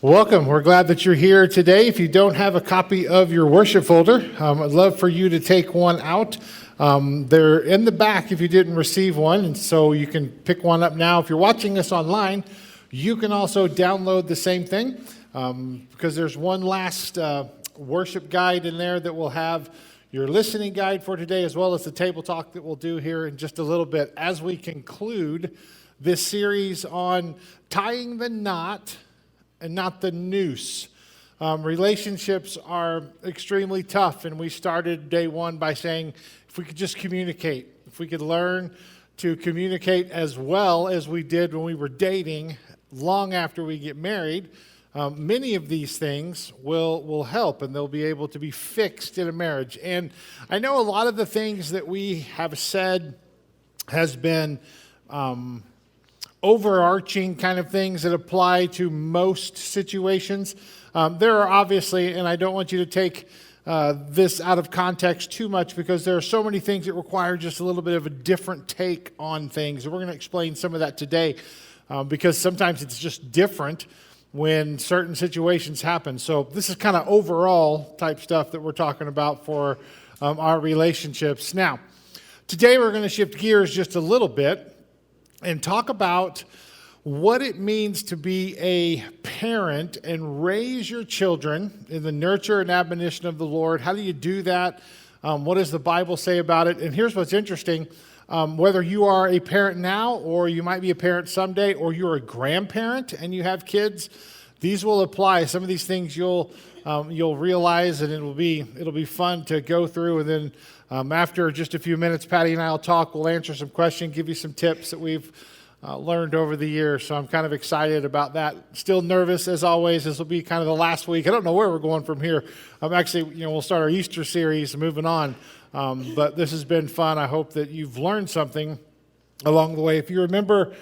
Welcome. We're glad that you're here today. If you don't have a copy of your worship folder, I'd love for you to take one out. They're in the back if you didn't receive one, and so you can pick one up now. If you're watching us online, you can also download the same thing because there's one last worship guide in there that will have your listening guide for today, as well as the table talk that we'll do here in just a little bit as we conclude this series on tying the knot and not the noose. Relationships are extremely tough, and we started day one by saying if we could just communicate, if we could learn to communicate as well as we did when we were dating long after we get married, many of these things will help, and they'll be able to be fixed in a marriage. And I know a lot of the things that we have said has been overarching kind of things that apply to most situations. There are obviously, and I don't want you to take this out of context too much, because there are so many things that require just a little bit of a different take on things. And we're going to explain some of that today because sometimes it's just different when certain situations happen. So this is kind of overall type stuff that we're talking about for our relationships. Now, today we're going to shift gears just a little bit and talk about what it means to be a parent and raise your children in the nurture and admonition of the Lord. How do you do that? What does the Bible say about it? And here's what's interesting. Whether you are a parent now, or you might be a parent someday, or you're a grandparent and you have kids, these will apply. Some of these things you'll realize, and it'll be fun to go through. And then after just a few minutes, Patty and I will talk. We'll answer some questions, give you some tips that we've learned over the years. So I'm kind of excited about that. Still nervous as always. This will be kind of the last week. I don't know where we're going from here. We'll start our Easter series and moving on. But this has been fun. I hope that you've learned something along the way. If you remember,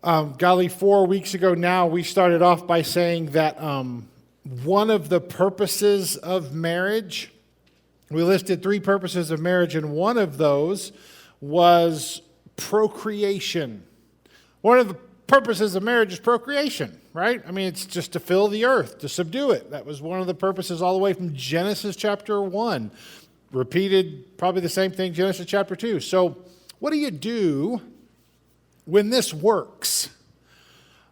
4 weeks ago now, we started off by saying that one of the purposes of marriage, we listed 3 purposes of marriage, and one of those was procreation. One of the purposes of marriage is procreation, right? I mean, it's just to fill the earth, to subdue it. That was one of the purposes all the way from Genesis chapter 1. Repeated probably the same thing, Genesis chapter 2. So what do you do when this works?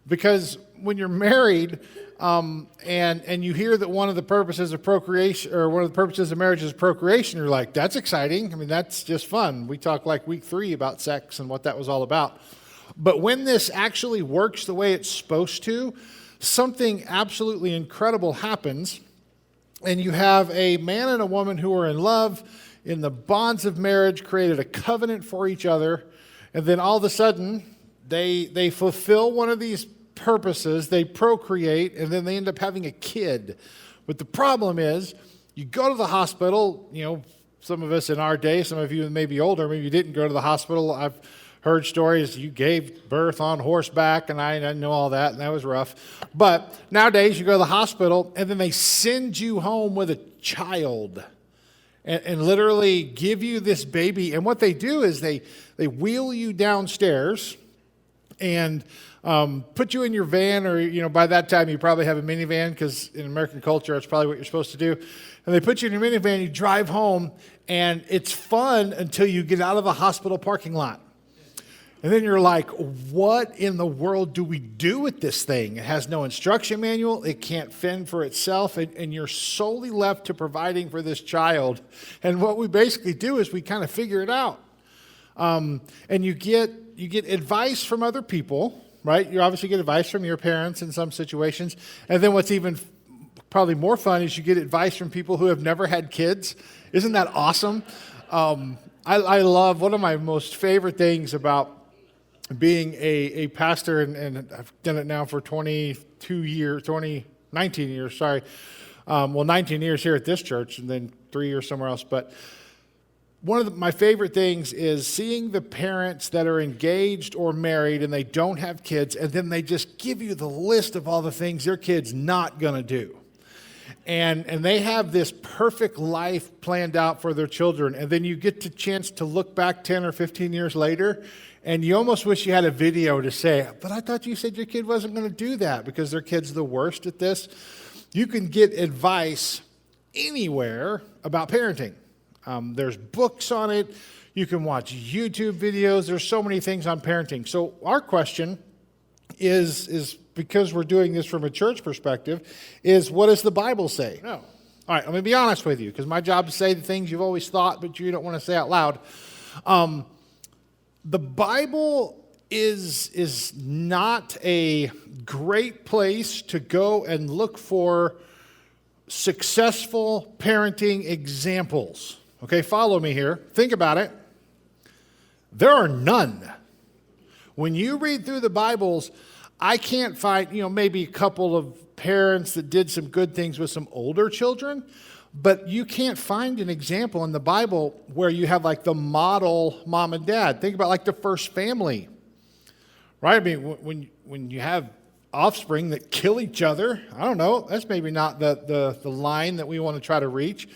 Because when you're married and you hear that one of the purposes of procreation, or one of the purposes of marriage is procreation, you're like, that's exciting. I mean, that's just fun. We talked like week 3 about sex and what that was all about. But when this actually works the way it's supposed to, something absolutely incredible happens. And you have a man and a woman who are in love, in the bonds of marriage, created a covenant for each other. And then all of a sudden, they fulfill one of these purposes, they procreate, and then they end up having a kid. But the problem is, you go to the hospital, some of us in our day, some of you may be older, maybe you didn't go to the hospital. I've heard stories, you gave birth on horseback, and I know all that, and that was rough. But nowadays, you go to the hospital, and then they send you home with a child and literally give you this baby. And what they do is they wheel you downstairs and put you in your van, or, by that time you probably have a minivan, because in American culture, that's probably what you're supposed to do. And they put you in your minivan, you drive home, and it's fun until you get out of the hospital parking lot. And then you're like, what in the world do we do with this thing? It has no instruction manual. It can't fend for itself. And you're solely left to providing for this child. And what we basically do is we kind of figure it out. And you get advice from other people, right? You obviously get advice from your parents in some situations. And then what's even probably more fun is you get advice from people who have never had kids. Isn't that awesome? I love, one of my most favorite things about being a pastor, and I've done it now for 19 years, sorry. 19 years here at this church, and then 3 years somewhere else. But one of my favorite things is seeing the parents that are engaged or married and they don't have kids, and then they just give you the list of all the things their kid's not going to do. And they have this perfect life planned out for their children. And then you get the chance to look back 10 or 15 years later, And you almost wish you had a video to say, but I thought you said your kid wasn't going to do that, because their kid's the worst at this. You can get advice anywhere about parenting. There's books on it. You can watch YouTube videos. There's so many things on parenting. So our question is because we're doing this from a church perspective, is what does the Bible say? No. All right, let me be honest with you, because my job is to say the things you've always thought, but you don't want to say out loud. The Bible is not a great place to go and look for successful parenting examples. Okay, follow me here. Think about it. There are none. When you read through the Bibles, I can't find, maybe a couple of parents that did some good things with some older children, but you can't find an example in the Bible where you have like the model mom and dad. Think about like the first family, right? I mean, when you have offspring that kill each other, I don't know, that's maybe not the line that we want to try to reach.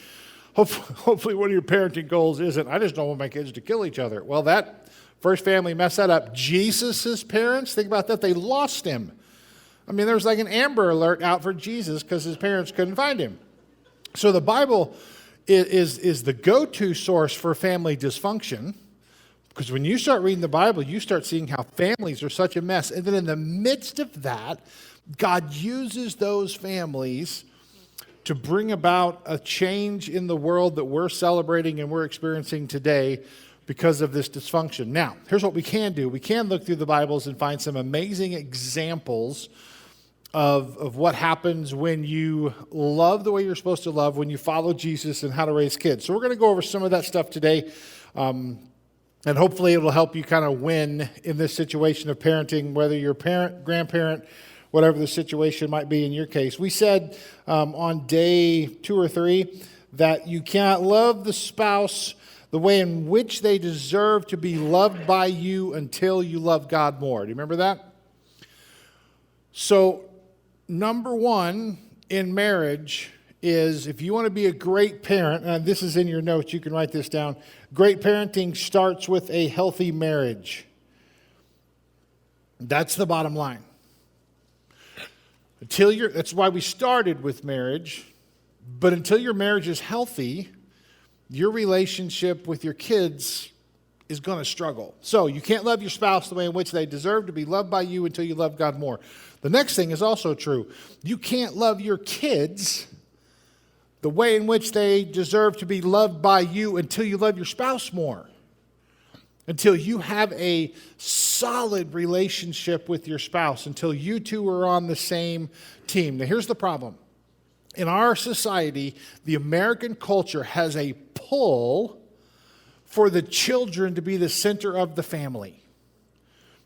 Hopefully one of your parenting goals isn't, I just don't want my kids to kill each other. Well, that first family messed that up. Jesus' parents, think about that, they lost him. I mean, there was like an Amber Alert out for Jesus because his parents couldn't find him. So the Bible is the go-to source for family dysfunction, because when you start reading the Bible, you start seeing how families are such a mess. And then in the midst of that, God uses those families to bring about a change in the world that we're celebrating and we're experiencing today because of this dysfunction. Now, here's what we can do. We can look through the Bibles and find some amazing examples of what happens when you love the way you're supposed to love, when you follow Jesus, and how to raise kids. So we're going to go over some of that stuff today, and hopefully it will help you kind of win in this situation of parenting, whether you're a parent, grandparent, whatever the situation might be in your case. We said on day 2 or 3 that you cannot love the spouse the way in which they deserve to be loved by you until you love God more. Do you remember that? So, number one in marriage is, if you want to be a great parent, and this is in your notes, you can write this down. Great parenting starts with a healthy marriage. That's the bottom line. That's why we started with marriage. But until your marriage is healthy, your relationship with your kids is going to struggle. So you can't love your spouse the way in which they deserve to be loved by you until you love God more. The next thing is also true. You can't love your kids the way in which they deserve to be loved by you until you love your spouse more. Until you have a solid relationship with your spouse, until you two are on the same team. Now, here's the problem. In our society, the American culture has a pull for the children to be the center of the family,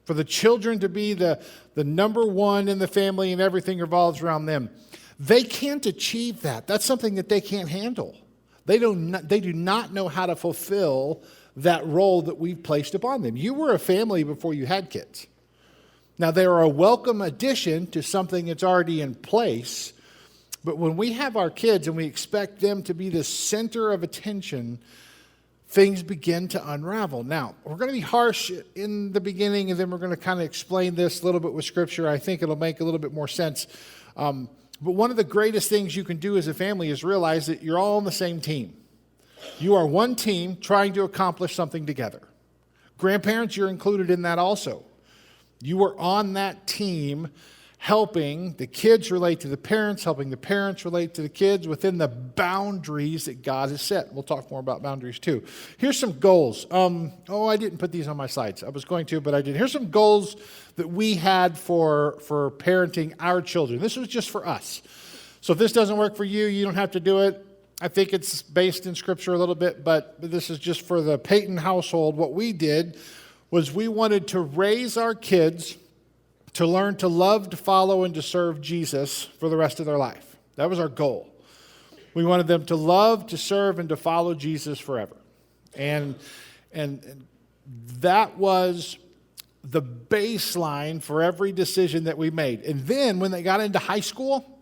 for the children to be the number one in the family, and everything revolves around them. They can't achieve that. That's something that they can't handle. They do not know how to fulfill that role that we've placed upon them. You were a family before you had kids. Now, they are a welcome addition to something that's already in place, but when we have our kids and we expect them to be the center of attention, things begin to unravel. Now, we're going to be harsh in the beginning, and then we're going to kind of explain this a little bit with Scripture. I think it'll make a little bit more sense. But one of the greatest things you can do as a family is realize that you're all on the same team. You are one team trying to accomplish something together. Grandparents, you're included in that also. You are on that team helping the kids relate to the parents, helping the parents relate to the kids within the boundaries that God has set. We'll talk more about boundaries too. Here's some goals. I didn't put these on my slides. I was going to, but I didn't. Here's some goals that we had for parenting our children. This was just for us. So if this doesn't work for you, you don't have to do it. I think it's based in Scripture a little bit, but this is just for the Peyton household. What we did was we wanted to raise our kids to learn to love, to follow, and to serve Jesus for the rest of their life. That was our goal. We wanted them to love, to serve, and to follow Jesus forever. And that was the baseline for every decision that we made. And then when they got into high school,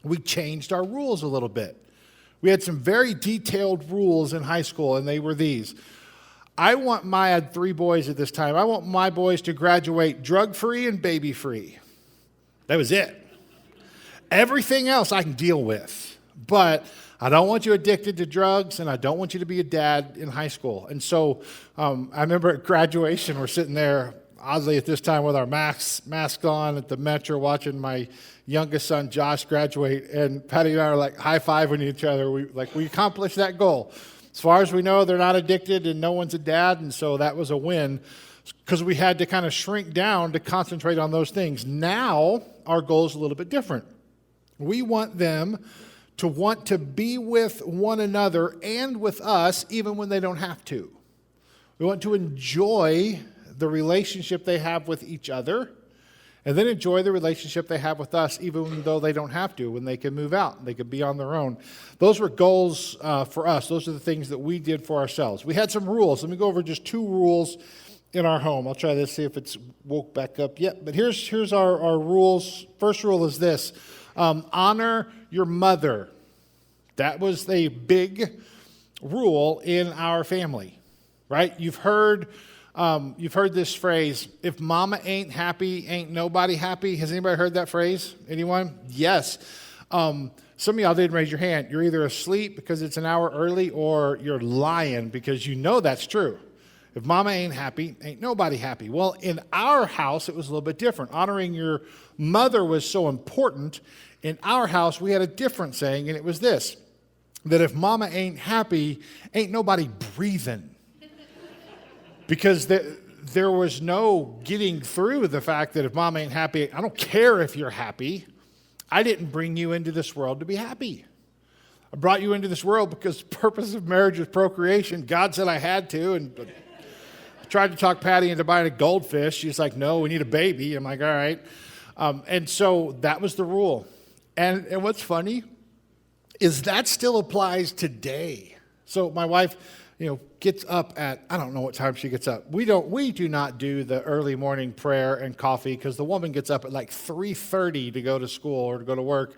we changed our rules a little bit. We had some very detailed rules in high school, and they were these. I had 3 boys at this time. I want my boys to graduate drug-free and baby-free. That was it. Everything else I can deal with. But I don't want you addicted to drugs, and I don't want you to be a dad in high school. And so I remember at graduation, we're sitting there, oddly at this time, with our mask on at the Metro, watching my youngest son, Josh, graduate. And Patty and I are like high-fiving each other. We accomplished that goal. As far as we know, they're not addicted, and no one's a dad, and so that was a win because we had to kind of shrink down to concentrate on those things. Now, our goal is a little bit different. We want them to want to be with one another and with us even when they don't have to. We want to enjoy the relationship they have with each other and then enjoy the relationship they have with us even though they don't have to, when they can move out, they can be on their own. Those were goals for us. Those are the things that we did for ourselves. We had some rules. Let me go over just 2 rules in our home. I'll try this, see if it's woke back up yet. But here's our rules. First rule is this. Honor your mother. That was a big rule in our family, right? You've heard this phrase, if mama ain't happy, ain't nobody happy. Has anybody heard that phrase? Anyone? Yes. Some of y'all didn't raise your hand. You're either asleep because it's an hour early or you're lying because you know that's true. If mama ain't happy, ain't nobody happy. Well, in our house, it was a little bit different. Honoring your mother was so important. In our house, we had a different saying, and it was this, that if mama ain't happy, ain't nobody breathing. Because there was no getting through the fact that if mama ain't happy, I don't care if you're happy. I didn't bring you into this world to be happy. I brought you into this world because the purpose of marriage is procreation. God said I had to, and I tried to talk Patty into buying a goldfish. She's like, no, we need a baby. I'm like, all right. And so that was the rule. And what's funny is that still applies today. So my wife, gets up at, I don't know what time she gets up. We do not do the early morning prayer and coffee because the woman gets up at like 3:30 to go to school or to go to work.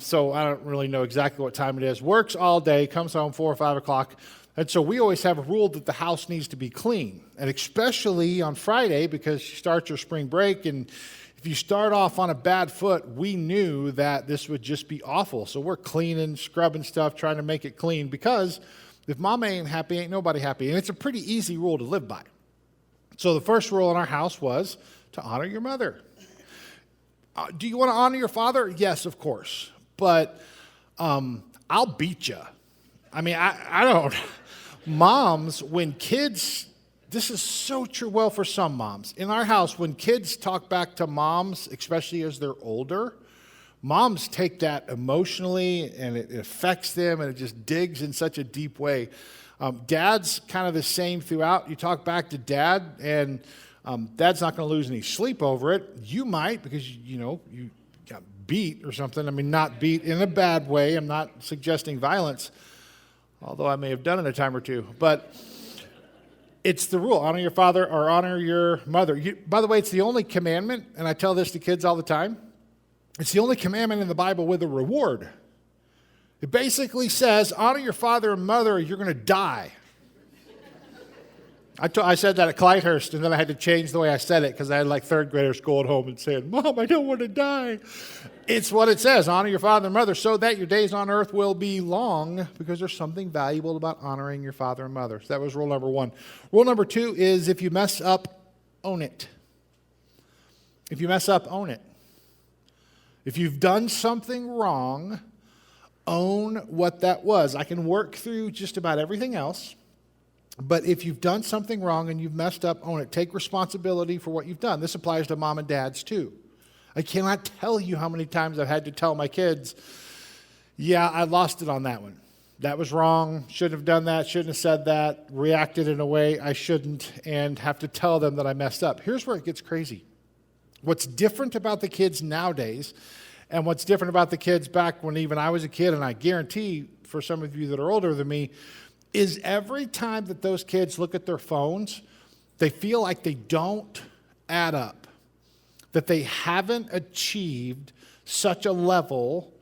So I don't really know exactly what time it is. Works all day, comes home 4 or 5 o'clock. And so we always have a rule that the house needs to be clean. And especially on Friday because she starts her spring break. And if you start off on a bad foot, we knew that this would just be awful. So we're cleaning, scrubbing stuff, trying to make it clean because if mama ain't happy, ain't nobody happy. And it's a pretty easy rule to live by. So the first rule in our house was to honor your mother. Do you want to honor your father? Yes, of course. But I'll beat you. I mean, I don't. Moms, when kids, this is so true, well, for some moms. In our house, when kids talk back to moms, especially as they're older, moms take that emotionally, and it affects them, and it just digs in such a deep way. Dad's kind of the same throughout. You talk back to dad, and dad's not going to lose any sleep over it. You might, because, you got beat or something. I mean, not beat in a bad way. I'm not suggesting violence, although I may have done it a time or two. But it's the rule. Honor your father or honor your mother. By the way, it's the only commandment, and I tell this to kids all the time. It's the only commandment in the Bible with a reward. It basically says, honor your father and mother or you're going to die. I said that at Clyhurst, and then I had to change the way I said it because I had like third graders go at home and saying, Mom, I don't want to die. It's what it says, honor your father and mother so that your days on earth will be long, because there's something valuable about honoring your father and mother. So that was rule number 1. Rule number 2 is if you mess up, own it. If you mess up, own it. If you've done something wrong, own what that was. I can work through just about everything else, but if you've done something wrong and you've messed up, own it. Take responsibility for what you've done. This applies to mom and dads too. I cannot tell you how many times I've had to tell my kids, yeah, I lost it on that one. That was wrong, shouldn't have done that, shouldn't have said that, reacted in a way I shouldn't, and have to tell them that I messed up. Here's where it gets crazy. What's different about the kids nowadays and what's different about the kids back when even I was a kid, and I guarantee for some of you that are older than me, is every time that those kids look at their phones, they feel like they don't add up, that they haven't achieved such a level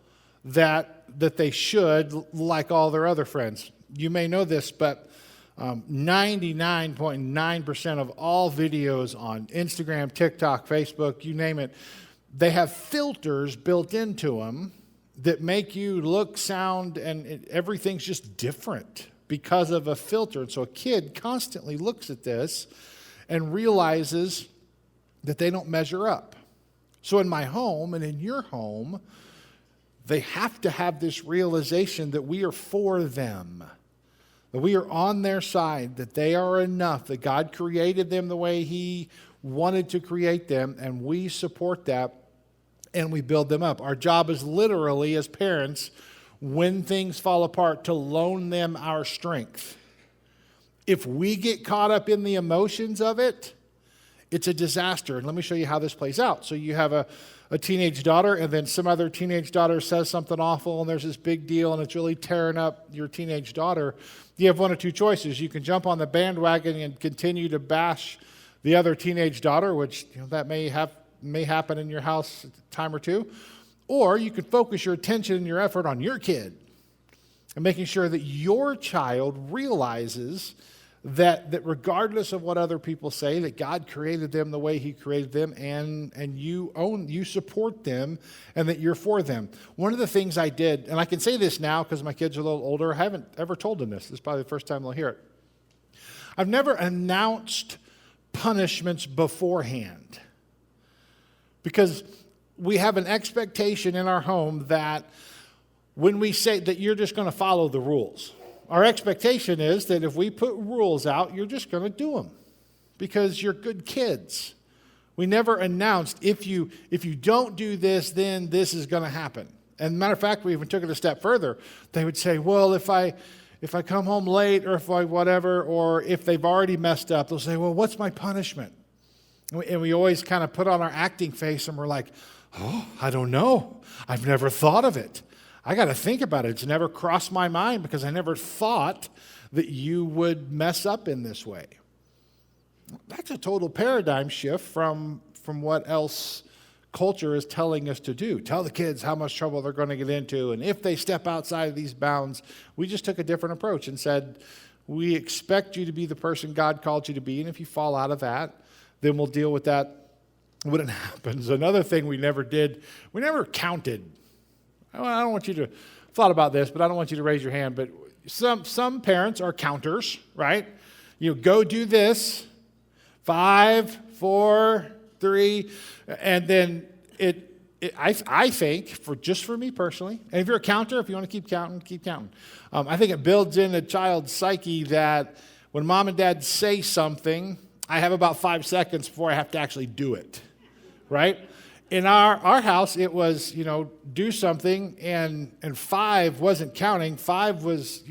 that they should, like all their other friends. You may know this, but 99.9% of all videos on Instagram, TikTok, Facebook, you name it, they have filters built into them that make you look, sound, and everything's just different because of a filter. And so a kid constantly looks at this and realizes that they don't measure up. So in my home and in your home, they have to have this realization that we are for them, that we are on their side, that they are enough, that God created them the way He wanted to create them, and we support that and we build them up. Our job is literally, as parents, when things fall apart, to loan them our strength. If we get caught up in the emotions of it, it's a disaster. And let me show you how this plays out. So you have a teenage daughter, and then some other teenage daughter says something awful, and there's this big deal, and it's really tearing up your teenage daughter. You have one of two choices. You can jump on the bandwagon and continue to bash the other teenage daughter, which that may happen in your house a time or two. Or you can focus your attention and your effort on your kid and making sure that your child realizes that regardless of what other people say, that God created them the way He created them, and you support them, and that you're for them. One of the things I did, and I can say this now because my kids are a little older, I haven't ever told them this. This is probably the first time they'll hear it. I've never announced punishments beforehand because we have an expectation in our home that when we say that you're just going to follow the rules. Our expectation is that if we put rules out, you're just going to do them because you're good kids. We never announced, if you don't do this, then this is going to happen. And matter of fact, we even took it a step further. They would say, well, if I come home late or if I whatever, or if they've already messed up, they'll say, well, what's my punishment? And we always kind of put on our acting face and we're like, oh, I don't know. I've never thought of it. I got to think about it. It's never crossed my mind because I never thought that you would mess up in this way. That's a total paradigm shift from what else culture is telling us to do. Tell the kids how much trouble they're going to get into, and if they step outside of these bounds. We just took a different approach and said, we expect you to be the person God called you to be, and if you fall out of that, then we'll deal with that when it happens. Another thing we never did, we never counted. I don't want you to thought about this, but I don't want you to raise your hand. But some parents are counters, right? Go do this, 5, 4, 3, and then I think for me personally, and if you're a counter, if you want to keep counting, keep counting. I think it builds in a child's psyche that when mom and dad say something, I have about 5 seconds before I have to actually do it, right? In our house, it was, do something, and 5 wasn't counting. 5 was,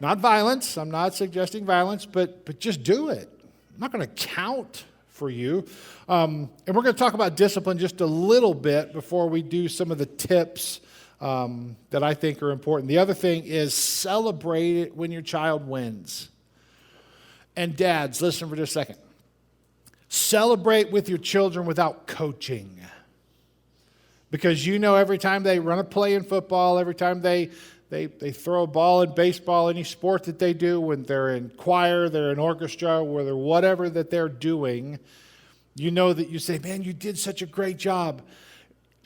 not violence. I'm not suggesting violence, but just do it. I'm not going to count for you. And we're going to talk about discipline just a little bit before we do some of the tips that I think are important. The other thing is celebrate it when your child wins. And dads, listen for just a second. Celebrate with your children without coaching. Because every time they run a play in football, every time they throw a ball in baseball, any sport that they do, when they're in choir, they're in orchestra, whether whatever that they're doing, that you say, man, you did such a great job.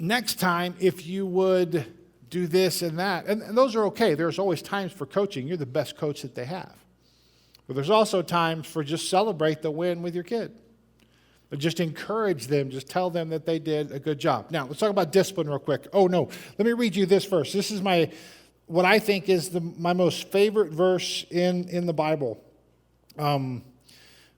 Next time, if you would do this and that, and those are okay. There's always times for coaching. You're the best coach that they have. But there's also times for just celebrate the win with your kid. But just encourage them, just tell them that they did a good job. Now, let's talk about discipline real quick. Oh, no, let me read you this verse. This is what I think is my most favorite verse in the Bible. Man,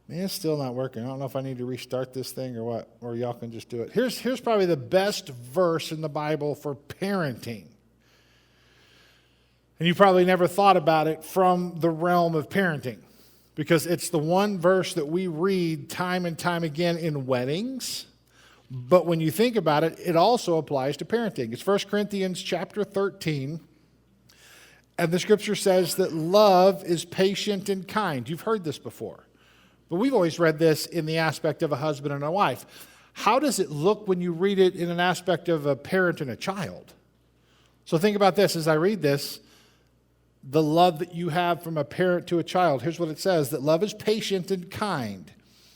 it's still not working. I don't know if I need to restart this thing or what, or y'all can just do it. Here's probably the best verse in the Bible for parenting. And you probably never thought about it from the realm of parenting, because it's the one verse that we read time and time again in weddings. But when you think about it, it also applies to parenting. It's 1 Corinthians chapter 13. And the scripture says that love is patient and kind. You've heard this before. But we've always read this in the aspect of a husband and a wife. How does it look when you read it in an aspect of a parent and a child? So think about this as I read this. the love that you have from a parent to a child. Here's what it says, that love is patient and kind.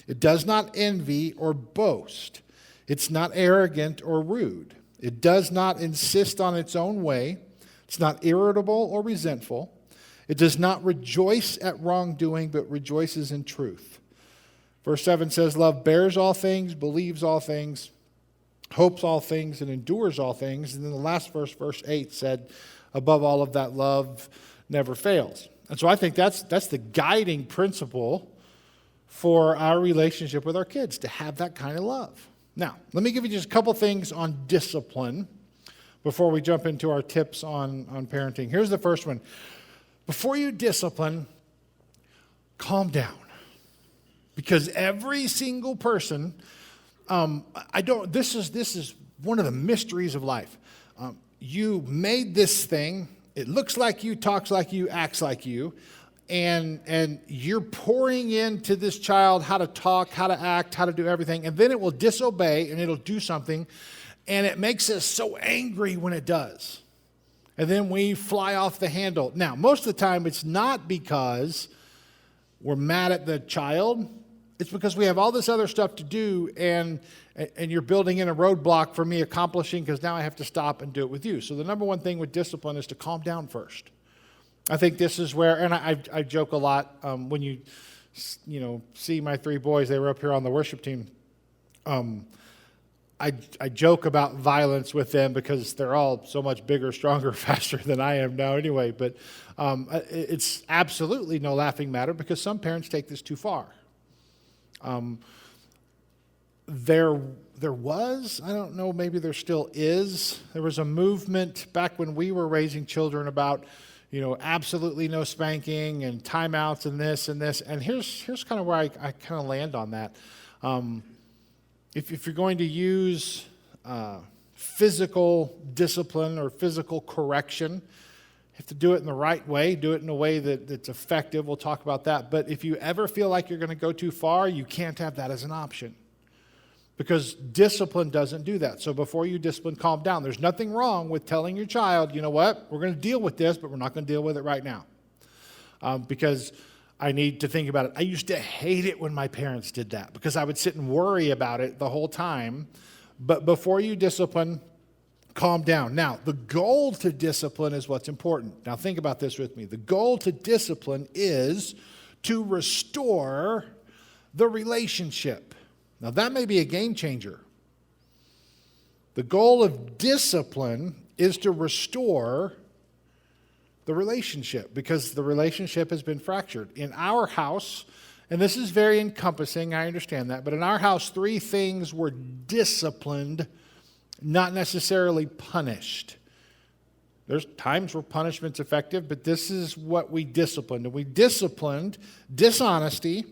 It does not envy or boast. It's not arrogant or rude. It does not insist on its own way. It's not irritable or resentful. It does not rejoice at wrongdoing, but rejoices in truth. Verse 7 says, love bears all things, believes all things, hopes all things, and endures all things. And then the last verse, verse 8, said, above all of that, love never fails. And so I think that's the guiding principle for our relationship with our kids, to have that kind of love. Now, let me give you just a couple things on discipline before we jump into our tips on parenting. Here's the first one. Before you discipline, calm down. Because every single person, this is one of the mysteries of life. You made this thing. It looks like you, talks like you, acts like you, and you're pouring into this child how to talk, how to act, how to do everything, and then it will disobey and it'll do something, and it makes us so angry when it does. And then we fly off the handle. Now, most of the time it's not because we're mad at the child. It's because we have all this other stuff to do, and you're building in a roadblock for me accomplishing, because now I have to stop and do it with you. So the number one thing with discipline is to calm down first. I think this is where, and I joke a lot when you see my three boys. They were up here on the worship team. I joke about violence with them because they're all so much bigger, stronger, faster than I am now anyway. But it's absolutely no laughing matter, because some parents take this too far. There was, I don't know, maybe there still is, there was a movement back when we were raising children about, absolutely no spanking and timeouts and this and this. And here's kind of where I kind of land on that. If you're going to use physical discipline or physical correction, you have to do it in the right way, do it in a way that's effective. We'll talk about that. But if you ever feel like you're going to go too far, you can't have that as an option, because discipline doesn't do that. So before you discipline, calm down. There's nothing wrong with telling your child, you know what, we're going to deal with this, but we're not going to deal with it right now, because I need to think about it. I used to hate it when my parents did that, because I would sit and worry about it the whole time. But before you discipline, calm down. Now, the goal to discipline is what's important. Now, think about this with me. The goal to discipline is to restore the relationship. Now, that may be a game changer. The goal of discipline is to restore the relationship, because the relationship has been fractured. In our house, and this is very encompassing, I understand that, but in our house, 3 things were disciplined, not necessarily punished. There's times where punishment's effective, but this is what we disciplined. And we disciplined dishonesty,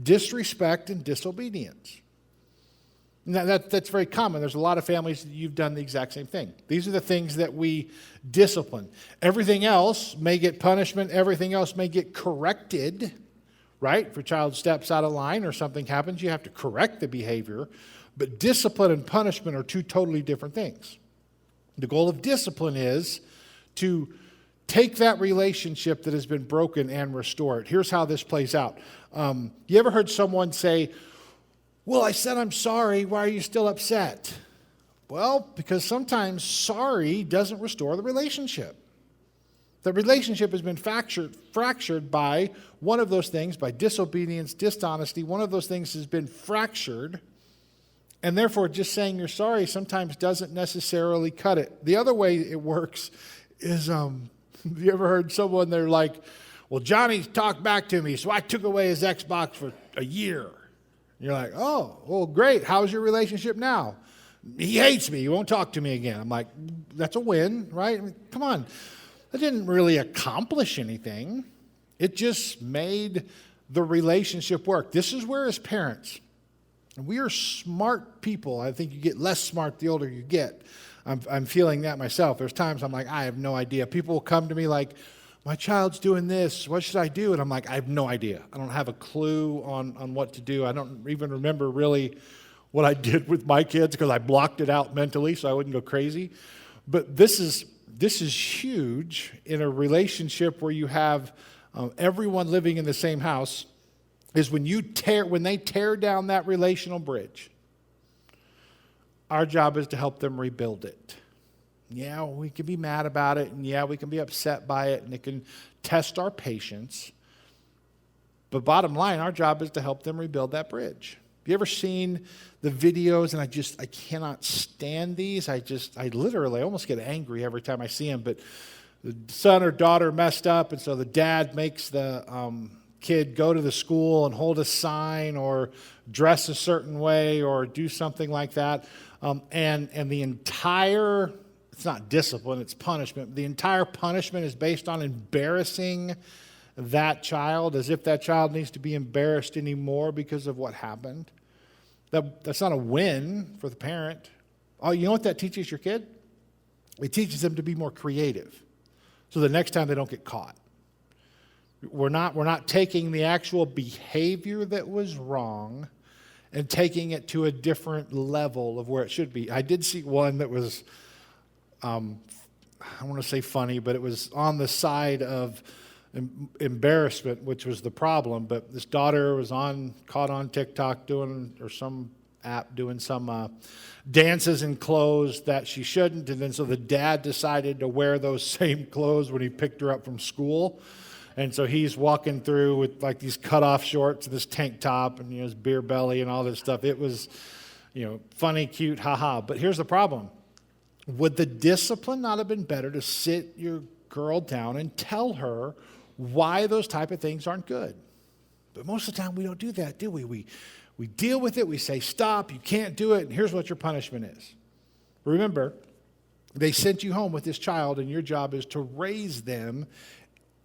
disrespect, and disobedience. Now, that's very common. There's a lot of families that you've done the exact same thing. These are the things that we discipline. Everything else may get punishment. Everything else may get corrected, right? If your child steps out of line or something happens, you have to correct the behavior. But discipline and punishment are 2 totally different things. The goal of discipline is to take that relationship that has been broken and restore it. Here's how this plays out. You ever heard someone say, well, I said I'm sorry, why are you still upset? Well, because sometimes sorry doesn't restore the relationship. The relationship has been fractured by one of those things, by disobedience, dishonesty. One of those things has been fractured, and therefore just saying you're sorry sometimes doesn't necessarily cut it. The other way it works is, you ever heard someone, they're like, well, Johnny talked back to me, so I took away his Xbox for a year. You're like, oh, well, great. How's your relationship now? He hates me. He won't talk to me again. I'm like, that's a win, right? I mean, come on. That didn't really accomplish anything. It just made the relationship work. This is where, as parents, we are smart people. I think you get less smart the older you get. I'm feeling that myself. There's times I'm like, I have no idea. People will come to me like, my child's doing this, what should I do? And I'm like, I have no idea. I don't have a clue on what to do. I don't even remember really what I did with my kids, because I blocked it out mentally so I wouldn't go crazy. But this is this is huge in a relationship where you have everyone living in the same house, is when they tear down that relational bridge, our job is to help them rebuild it. Yeah, we can be mad about it, and yeah, we can be upset by it, and it can test our patience. But bottom line, our job is to help them rebuild that bridge. Have you ever seen the videos? And I cannot stand these. I literally almost get angry every time I see them. But the son or daughter messed up, and so the dad makes the kid go to the school and hold a sign or dress a certain way or do something like that. And the entire, it's not discipline, it's punishment. The entire punishment is based on embarrassing that child, as if that child needs to be embarrassed anymore because of what happened. That's not a win for the parent. Oh, you know what that teaches your kid? It teaches them to be more creative, so the next time they don't get caught. We're not taking the actual behavior that was wrong and taking it to a different level of where it should be. I did see one that was, I want to say funny, but it was on the side of embarrassment, which was the problem. But this daughter was caught on TikTok or some app doing some dances in clothes that she shouldn't, and then so the dad decided to wear those same clothes when he picked her up from school. And so he's walking through with like these cutoff shorts and this tank top and his beer belly and all this stuff. It was, funny, cute, haha. But here's the problem. Would the discipline not have been better to sit your girl down and tell her why those type of things aren't good? But most of the time we don't do that, do we? We deal with it. We say, stop, you can't do it, and here's what your punishment is. Remember, they sent you home with this child, and your job is to raise them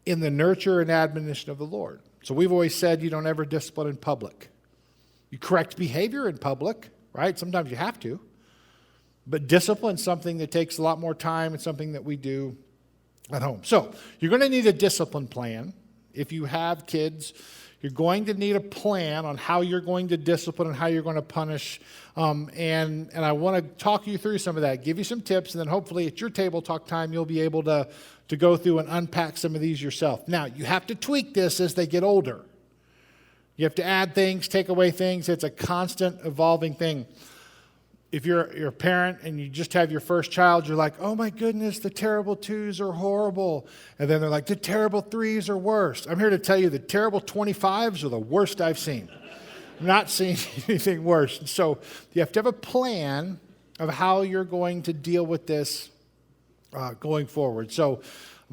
in the nurture and admonition of the Lord. So we've always said you don't ever discipline in public. You correct behavior in public, right? Sometimes you have to. But discipline is something that takes a lot more time. It's something that we do at home. So you're going to need a discipline plan. If you have kids, you're going to need a plan on how you're going to discipline and how you're going to punish. And I want to talk you through some of that, give you some tips, and then hopefully at your table talk time, you'll be able to go through and unpack some of these yourself. Now, you have to tweak this as they get older. You have to add things, take away things. It's a constant evolving thing. If you're a parent and you just have your first child, you're like, oh my goodness, the terrible twos are horrible. And then they're like, the terrible threes are worse. I'm here to tell you the terrible 25s are the worst I've seen. I'm not seeing anything worse. And so you have to have a plan of how you're going to deal with this going forward. So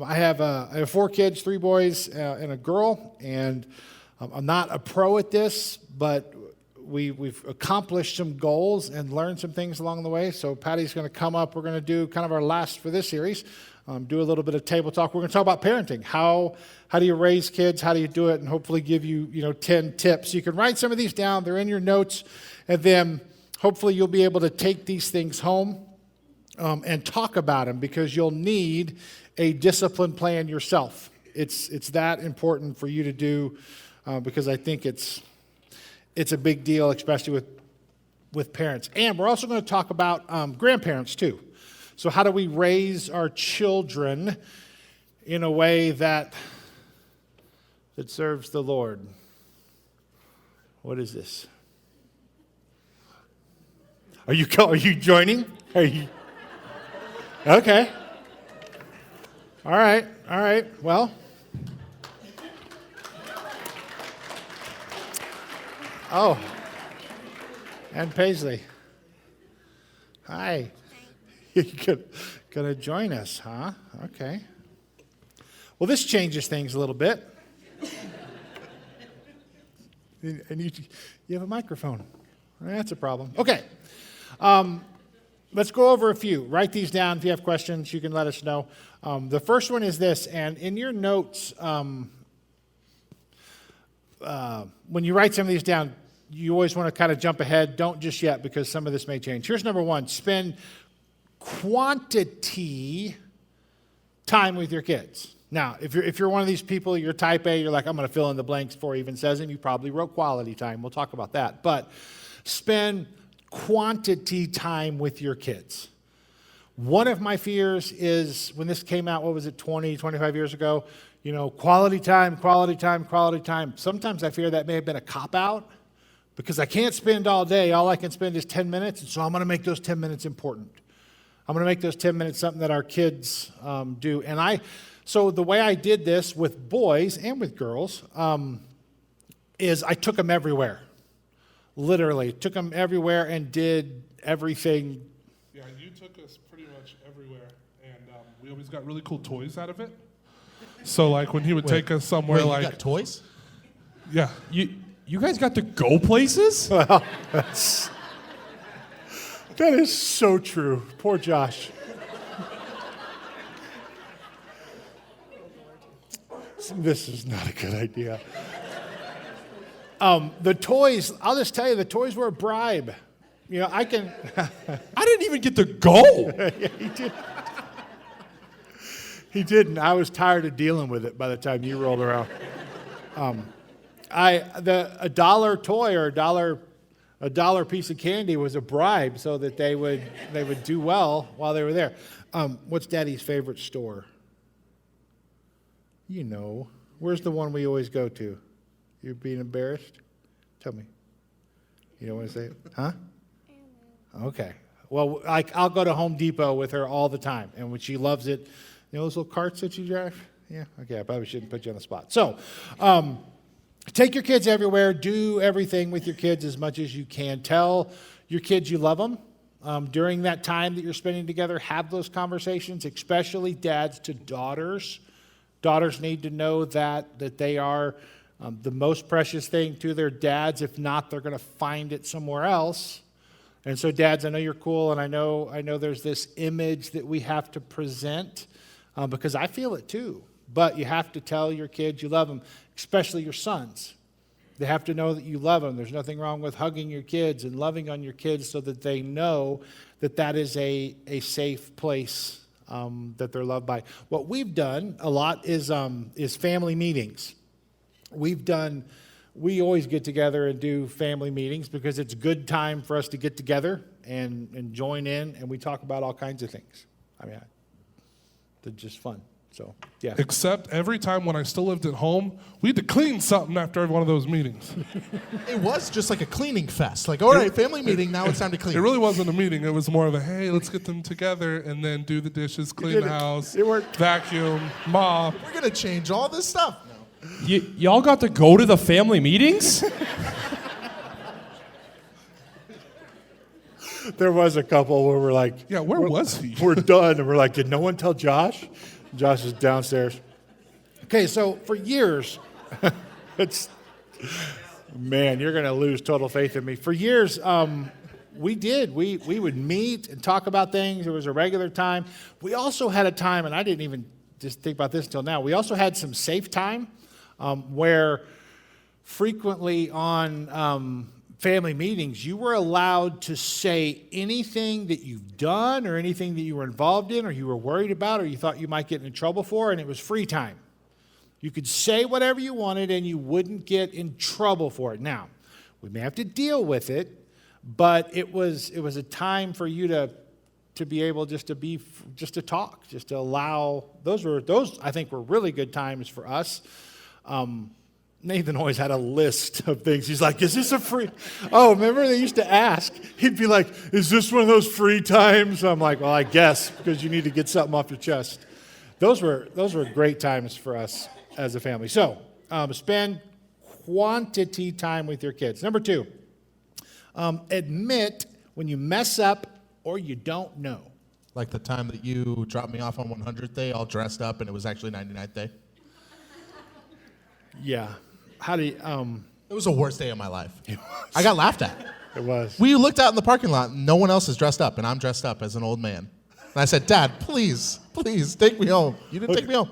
I have 4 kids, 3 boys and a girl, and I'm not a pro at this, but we've accomplished some goals and learned some things along the way. So Patty's going to come up. We're going to do kind of our last for this series, do a little bit of table talk. We're going to talk about parenting. How do you raise kids? How do you do it? And hopefully give you 10 tips. You can write some of these down. They're in your notes. And then hopefully you'll be able to take these things home and talk about them, because you'll need a discipline plan yourself. It's that important for you to do, because I think it's a big deal, especially with parents. And we're also going to talk about grandparents too. So how do we raise our children in a way that serves the Lord? What is this? Are you joining? Are you? Okay. All right. Well, oh, and Paisley. Hi. You're going to join us, huh? Okay. Well, this changes things a little bit. And you have a microphone. That's a problem. Okay. Let's go over a few. Write these down. If you have questions, you can let us know. The first one is this, and in your notes, when you write some of these down, you always want to kind of jump ahead. Don't just yet, because some of this may change. Here's number 1. Spend quantity time with your kids. Now, if you're one of these people, you're type A, you're like, I'm going to fill in the blanks before it even says them. You probably wrote quality time. We'll talk about that. But spend quantity time with your kids. One of my fears is when this came out, what was it, 20, 25 years ago? Quality time, quality time, quality time. Sometimes I fear that may have been a cop-out because I can't spend all day. All I can spend is 10 minutes, and so I'm going to make those 10 minutes important. I'm going to make those 10 minutes something that our kids do. So the way I did this with boys and with girls is I took them everywhere. Literally, took them everywhere and did everything. Yeah, you took us pretty much everywhere, and we always got really cool toys out of it. So, like, when he would take us somewhere, you like... got toys? Yeah. You guys got to go places? Well, that is so true. Poor Josh. This is not a good idea. The toys, I'll just tell you, the toys were a bribe. I can... I didn't even get to go. Yeah, he did. He didn't. I was tired of dealing with it by the time you rolled around. A dollar toy or a dollar piece of candy was a bribe so that they would do well while they were there. What's Daddy's favorite store? Where's the one we always go to? You're being embarrassed? Tell me. You don't want to say it? Huh? Okay. Well, I'll go to Home Depot with her all the time, and when she loves it, those little carts that you drive? Yeah, okay, I probably shouldn't put you on the spot. So, take your kids everywhere. Do everything with your kids as much as you can. Tell your kids you love them. During that time that you're spending together, have those conversations, especially dads to daughters. Daughters need to know that they are the most precious thing to their dads. If not, they're going to find it somewhere else. And so, dads, I know you're cool, and I know there's this image that we have to present because I feel it too. But you have to tell your kids you love them, especially your sons. They have to know that you love them. There's nothing wrong with hugging your kids and loving on your kids so that they know that is a safe place that they're loved by. What we've done a lot is family meetings. We always get together and do family meetings because it's a good time for us to get together and join in, and we talk about all kinds of things. They're just fun. So, yeah. Except every time when I still lived at home, we had to clean something after every one of those meetings. It was just like a cleaning fest. Like, all right, family meeting, now it's time to clean. It really wasn't a meeting. It was more of a, hey, let's get them together and then do the dishes, clean the house, vacuum, mop. We're going to change all this stuff. No. Y'all got to go to the family meetings? There was a couple where we're like... Yeah, where was he? We're done, and we're like, did no one tell Josh? Josh is downstairs. Okay, so for years, man, you're going to lose total faith in me. For years, we would meet and talk about things. It was a regular time. We also had a time, and I didn't even just think about this until now, we also had some safe time where frequently on family meetings, you were allowed to say anything that you've done or anything that you were involved in or you were worried about or you thought you might get in trouble for, and it was free time. You could say whatever you wanted and you wouldn't get in trouble for it. Now, we may have to deal with it, but it was a time for you to be able just to talk, just to allow. Those I think were really good times for us. Nathan always had a list of things. He's like, is this a free? Oh, remember they used to ask. He'd be like, is this one of those free times? I'm like, well, I guess, because you need to get something off your chest. Those were great times for us as a family. So spend quantity time with your kids. Number 2, admit when you mess up or you don't know. Like the time that you dropped me off on 100th day all dressed up and it was actually 99th day. Yeah. How do you, It was the worst day of my life. I got laughed at. It was. We looked out in the parking lot and no one else is dressed up and I'm dressed up as an old man. And I said, Dad, please take me home. You didn't take me home.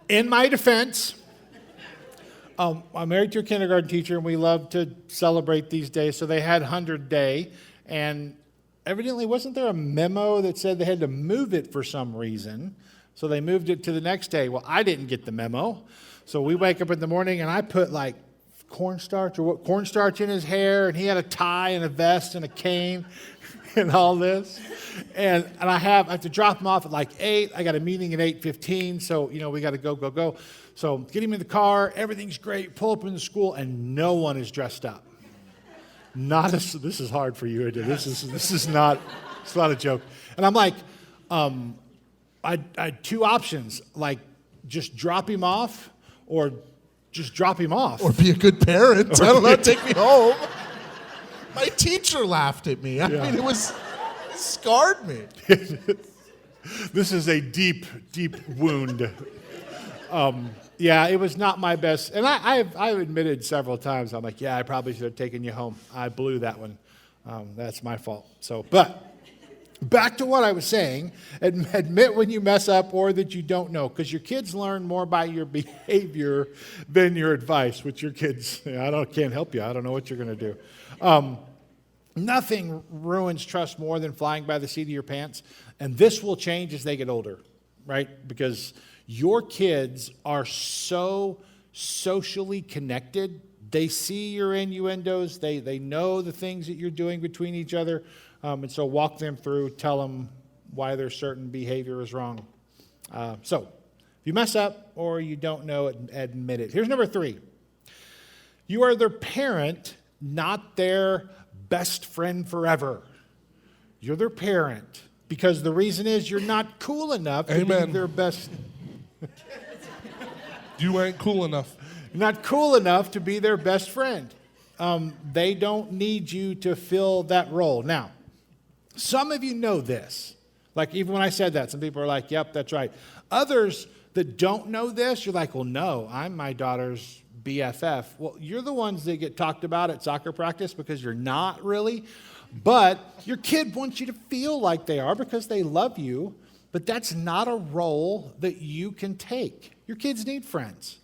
In my defense, I'm married to a kindergarten teacher and we love to celebrate these days. So they had 100 day and evidently wasn't there a memo that said they had to move it for some reason? So they moved it to the next day. Well, I didn't get the memo. So we wake up in the morning and I put like cornstarch in his hair and he had a tie and a vest and a cane. and all this. And I have to drop him off at like 8. I got a meeting at 8:15, so, we got to go. So get him in the car. Everything's great. Pull up in the school, and no one is dressed up. This is hard for you. This is not, it's not a joke. And I'm like, I had 2 options, like just drop him off or just drop him off. Or be a good parent. I don't know, take me home. My teacher laughed at me. I mean, it scarred me. This is a deep, deep wound. It was not my best. And I've admitted several times, I'm like, I probably should have taken you home. I blew that one. That's my fault. But back to what I was saying, admit when you mess up or that you don't know, because your kids learn more by your behavior than your advice, which your kids, can't help you. I don't know what you're going to do. Nothing ruins trust more than flying by the seat of your pants, and this will change as they get older, right? Because your kids are so socially connected. They see your innuendos. They know the things that you're doing between each other. And so walk them through, tell them why their certain behavior is wrong. So if you mess up or you don't know it, admit it. Here's number 3. You are their parent, not their best friend forever. You're their parent because the reason is you're not cool enough to be their best. You ain't cool enough. You're not cool enough to be their best friend. They don't need you to fill that role. Now, some of you know this. Like even when I said that, some people are like, yep, that's right. Others that don't know this, you're like, well, no, I'm my daughter's BFF. Well, you're the ones that get talked about at soccer practice because you're not really. But your kid wants you to feel like they are because they love you. But that's not a role that you can take. Your kids need friends.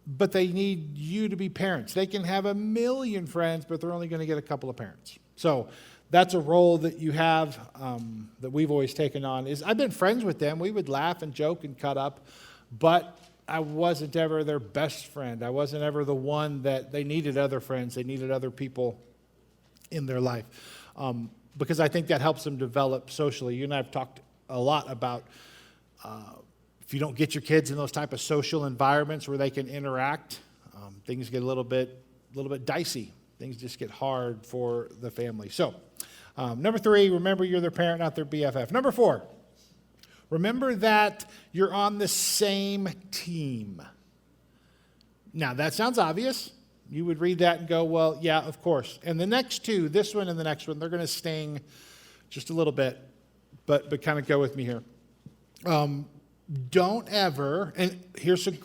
But they need you to be parents. They can have 1,000,000 friends, but they're only going to get a couple of parents. So that's a role that you have that we've always taken on. I've been friends with them. We would laugh and joke and cut up, but I wasn't ever their best friend. I wasn't ever the one that they needed other friends. They needed other people in their life because I think that helps them develop socially. You and I have talked a lot about if you don't get your kids in those type of social environments where they can interact, things get a little bit dicey. Things just get hard for the family. So, number 3, remember you're their parent, not their BFF. Number 4, remember that you're on the same team. Now, that sounds obvious. You would read that and go, well, yeah, of course. And the next 2, this one and the next one, they're going to sting just a little bit, but kind of go with me here. Don't ever, and here's some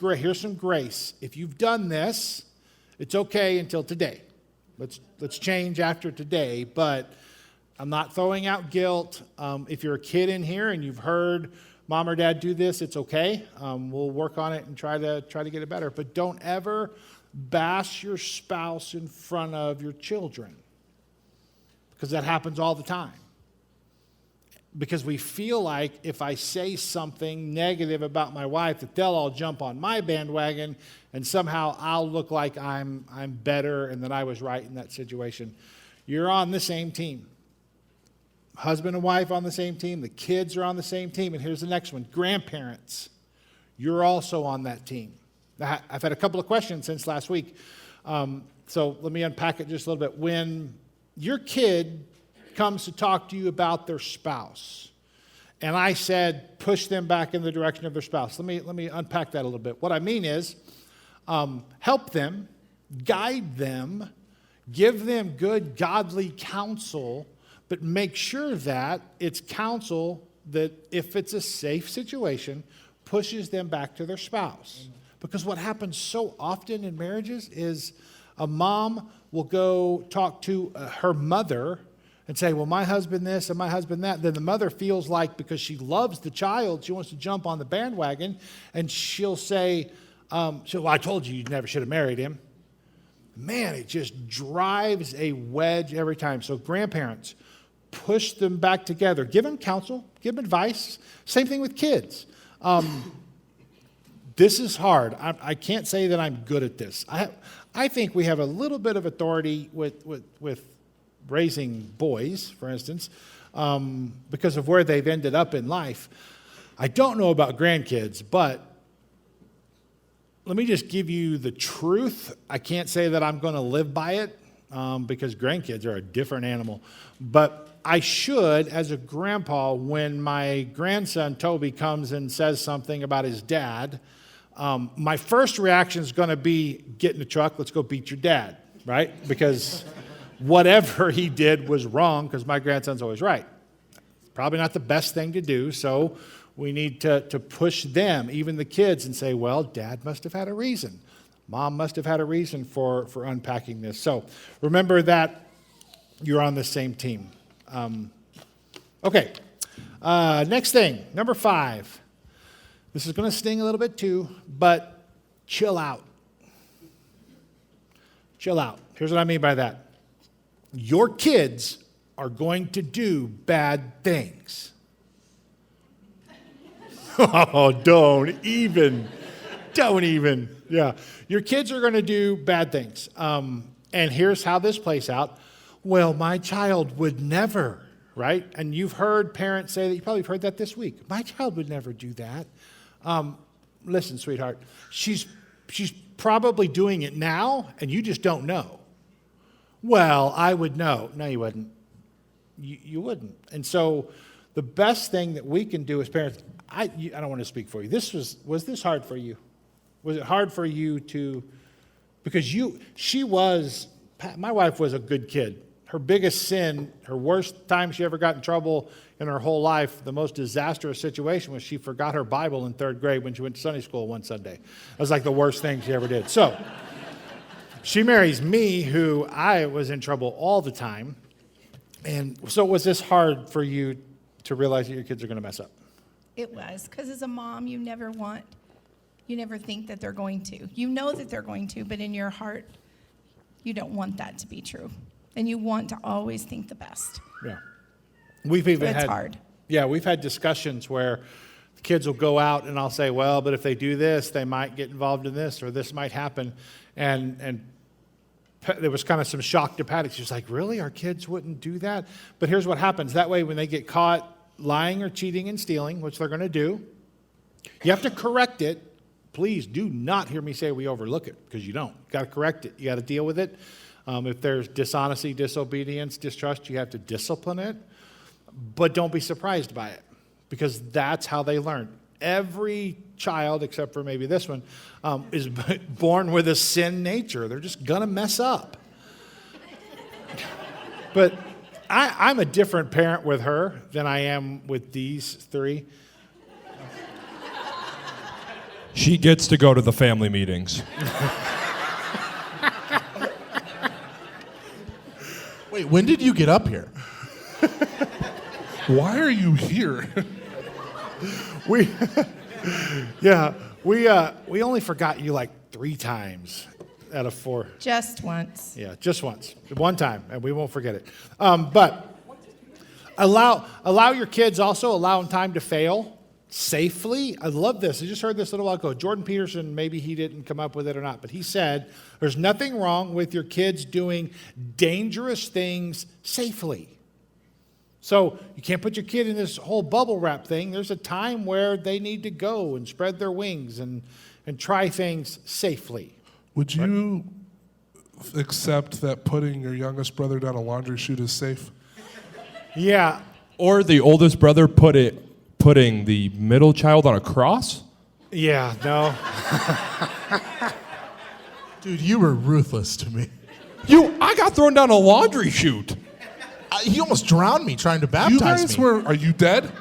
grace. If you've done this, it's okay until today. Let's change after today, but I'm not throwing out guilt. If you're a kid in here and you've heard mom or dad do this, it's okay. We'll work on it and try to get it better. But don't ever bash your spouse in front of your children because that happens all the time. Because we feel like if I say something negative about my wife, that they'll all jump on my bandwagon, and somehow I'll look like I'm better and that I was right in that situation. You're on the same team. Husband and wife on the same team. The kids are on the same team. And here's the next one. Grandparents, you're also on that team. I've had a couple of questions since last week. So let me unpack it just a little bit. When your kid comes to talk to you about their spouse, and I said push them back in the direction of their spouse. Let me unpack that a little bit. What I mean is help them, guide them, give them good godly counsel, but make sure that it's counsel that if it's a safe situation, pushes them back to their spouse. Because what happens so often in marriages is a mom will go talk to her mother and say, well, my husband this and my husband that. Then the mother feels like because she loves the child, she wants to jump on the bandwagon, and she'll say, well, I told you never should have married him. Man, it just drives a wedge every time. So grandparents, push them back together. Give them counsel, give them advice. Same thing with kids. This is hard. I can't say that I'm good at this. I think we have a little bit of authority with raising boys, for instance, because of where they've ended up in life. I don't know about grandkids, but let me just give you the truth. I can't say that I'm going to live by it because grandkids are a different animal. But I should, as a grandpa, when my grandson Toby comes and says something about his dad, my first reaction is going to be, get in the truck, let's go beat your dad, right? Because whatever he did was wrong because my grandson's always right. Probably not the best thing to do, so we need to push them, even the kids, and say, well, Dad must have had a reason. Mom must have had a reason for unpacking this. So remember that you're on the same team. Okay, next thing, number 5. This is going to sting a little bit too, but chill out. Chill out. Here's what I mean by that. Your kids are going to do bad things. Oh, don't even. Yeah, your kids are going to do bad things. And here's how this plays out. Well, my child would never, right? And you've heard parents say that. You probably heard that this week. My child would never do that. Listen, sweetheart, she's probably doing it now, and you just don't know. Well, I would know. No, you wouldn't. You wouldn't. And so the best thing that we can do as parents, I don't want to speak for you. Was this hard for you? Was it hard for you to, because my wife was a good kid. Her biggest sin, her worst time she ever got in trouble in her whole life, the most disastrous situation was she forgot her Bible in 3rd grade when she went to Sunday school one Sunday. That was like the worst thing she ever did. So she marries me, who I was in trouble all the time. And so was this hard for you to realize that your kids are going to mess up? It was, because as a mom, you never think that they're going to. You know that they're going to, but in your heart, you don't want that to be true. And you want to always think the best. Yeah. It's hard. Yeah, we've had discussions where the kids will go out and I'll say, well, but if they do this, they might get involved in this or this might happen. And there was kind of some shock to Patty. She was like, really? Our kids wouldn't do that? But here's what happens. That way, when they get caught lying or cheating and stealing, which they're going to do, you have to correct it. Please do not hear me say we overlook it, because you don't. You got to correct it. You got to deal with it. If there's dishonesty, disobedience, distrust, you have to discipline it. But don't be surprised by it, because that's how they learn. Every child, except for maybe this one, is born with a sin nature. They're just going to mess up. But I'm a different parent with her than I am with these 3. She gets to go to the family meetings. Wait, when did you get up here? Why are you here? We only forgot you like 3 times out of 4. Just once. Yeah, just once. One time, and we won't forget it. But allow your kids also, allow them time to fail safely. I love this. I just heard this a little while ago. Jordan Peterson, maybe he didn't come up with it or not, but he said, there's nothing wrong with your kids doing dangerous things safely. So you can't put your kid in this whole bubble wrap thing. There's a time where they need to go and spread their wings and try things safely. Would you accept that putting your youngest brother down a laundry chute is safe? Yeah. Or the oldest brother putting the middle child on a cross? Yeah, no. Dude, you were ruthless to me. I got thrown down a laundry chute. He almost drowned me trying to You baptize guys me. are you dead?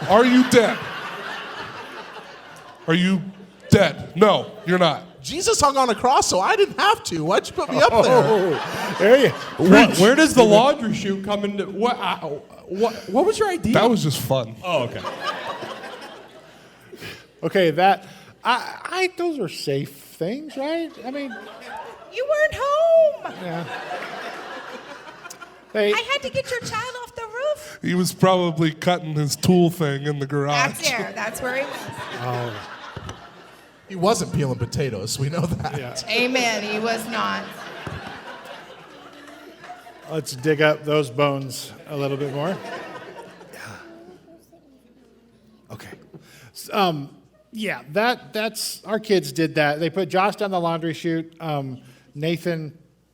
Are you dead? Are you dead? No, you're not. Jesus hung on a cross, so I didn't have to. Why'd you put me up there? Oh, there you Where does the laundry chute come into? What was your idea? That was just fun. Oh, okay. Okay, those are safe things, right? I mean, You weren't home. yeah. Hey, I had to get your child off the roof. He was probably cutting his tool thing in the garage. That's there. That's where he was. He wasn't peeling potatoes. We know that. yeah. Amen. He was not. Let's dig up those bones a little bit more. Okay. Yeah, that's our kids did that. They put Josh down the laundry chute.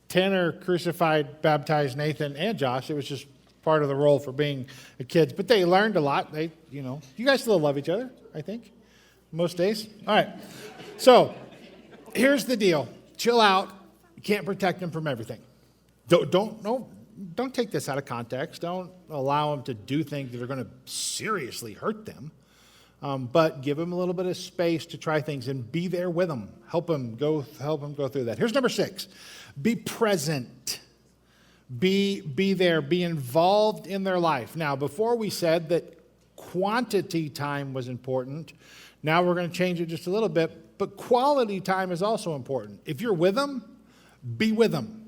Tanner crucified, baptized Nathan and Josh. It was just part of the role for being kids. But they learned a lot. You guys still love each other, I think, most days. All right. So here's the deal. Chill out. You can't protect them from everything. Don't take this out of context. Don't allow them to do things that are going to seriously hurt them. But give them a little bit of space to try things and be there with them. Help them go through that. Here's number 6. Be present. Be there. Be involved in their life. Now, before we said that quantity time was important. Now we're going to change it just a little bit. But quality time is also important. If you're with them, be with them.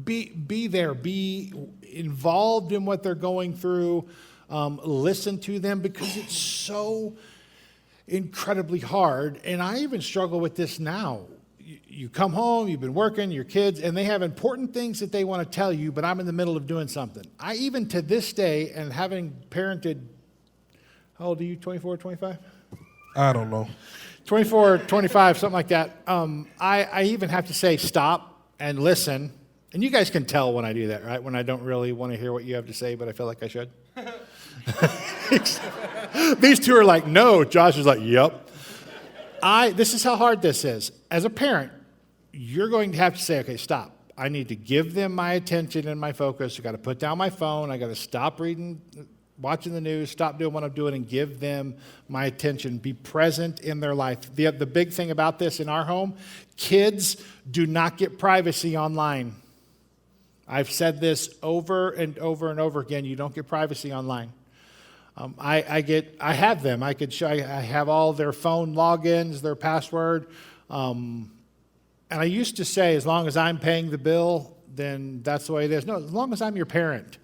Be there. Be involved in what they're going through. Listen to them, because it's so incredibly hard. And I even struggle with this now. You come home, you've been working, your kids, and they have important things that they want to tell you, but I'm in the middle of doing something. I even to this day, and having parented, how old are you, 24, 25? I don't know. 24, 25, something like that. I even have to say stop and listen. And you guys can tell when I do that, right? When I don't really want to hear what you have to say, but I feel like I should. These two are like, no. Josh is like, yep. This is how hard this is. As a parent, you're going to have to say, okay, stop. I need to give them my attention and my focus. I got to put down my phone. I got to stop watching the news, stop doing what I'm doing, and give them my attention. Be present in their life. The big thing about this in our home, kids do not get privacy online. I've said this over and over and over again. You don't get privacy online. I have them. I have all their phone logins, their password. And I used to say, as long as I'm paying the bill, then that's the way it is. No, as long as I'm your parent.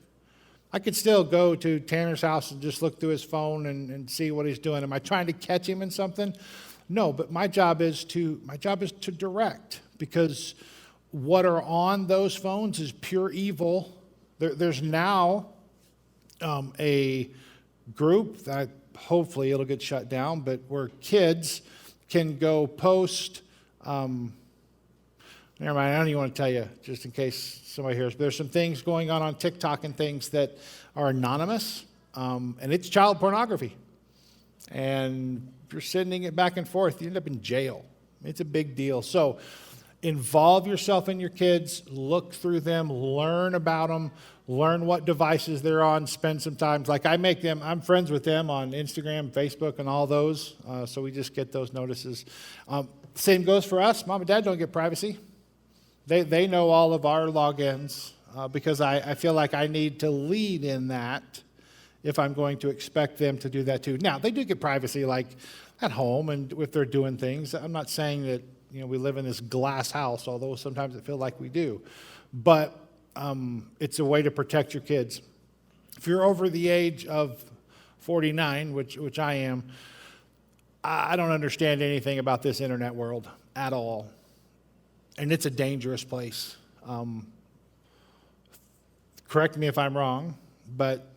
I could still go to Tanner's house and just look through his phone and see what he's doing. Am I trying to catch him in something? No, but my job is to direct, because what are on those phones is pure evil. There's now a group that hopefully it'll get shut down, but where kids can go post. Never mind, I don't even want to tell you, just in case somebody hears. But there's some things going on TikTok and things that are anonymous, and it's child pornography. And if you're sending it back and forth, you end up in jail. It's a big deal. So involve yourself in your kids, look through them, learn about them, learn what devices they're on, spend some time. Like I'm friends with them on Instagram, Facebook, and all those, so we just get those notices. Same goes for us. Mom and Dad don't get privacy. They know all of our logins, because I feel like I need to lead in that if I'm going to expect them to do that too. Now, they do get privacy, like at home and if they're doing things. I'm not saying that we live in this glass house, although sometimes it feels like we do. But it's a way to protect your kids. If you're over the age of 49, which I am, I don't understand anything about this internet world at all. And it's a dangerous place. Correct me if I'm wrong, but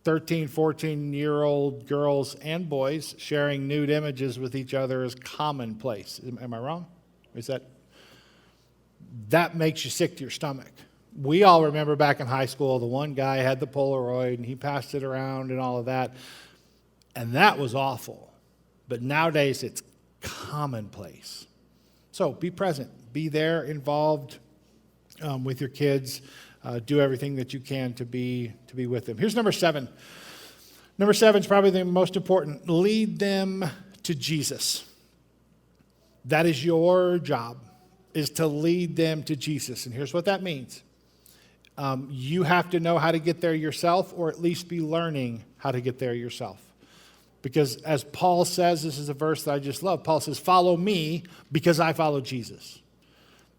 13, 14-year-old girls and boys sharing nude images with each other is commonplace. Am I wrong? That makes you sick to your stomach. We all remember back in high school, the one guy had the Polaroid and he passed it around and all of that. And that was awful. But nowadays it's commonplace. So be present. Be there, involved with your kids. Do everything that you can to be with them. Here's number 7. Number 7 is probably the most important. Lead them to Jesus. That is your job, is to lead them to Jesus. And here's what that means. You have to know how to get there yourself, or at least be learning how to get there yourself. Because as Paul says, this is a verse that I just love. Paul says, follow me because I follow Jesus.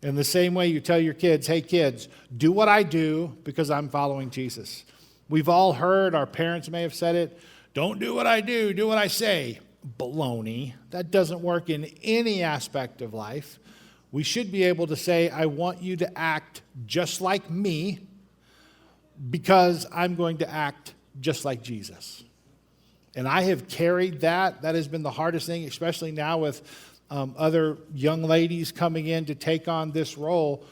In the same way you tell your kids, hey kids, do what I do because I'm following Jesus. We've all heard, our parents may have said it, don't do what I do what I say. Baloney. That doesn't work in any aspect of life. We should be able to say, I want you to act just like me because I'm going to act just like Jesus. And I have carried that. That has been the hardest thing, especially now with other young ladies coming in to take on this role.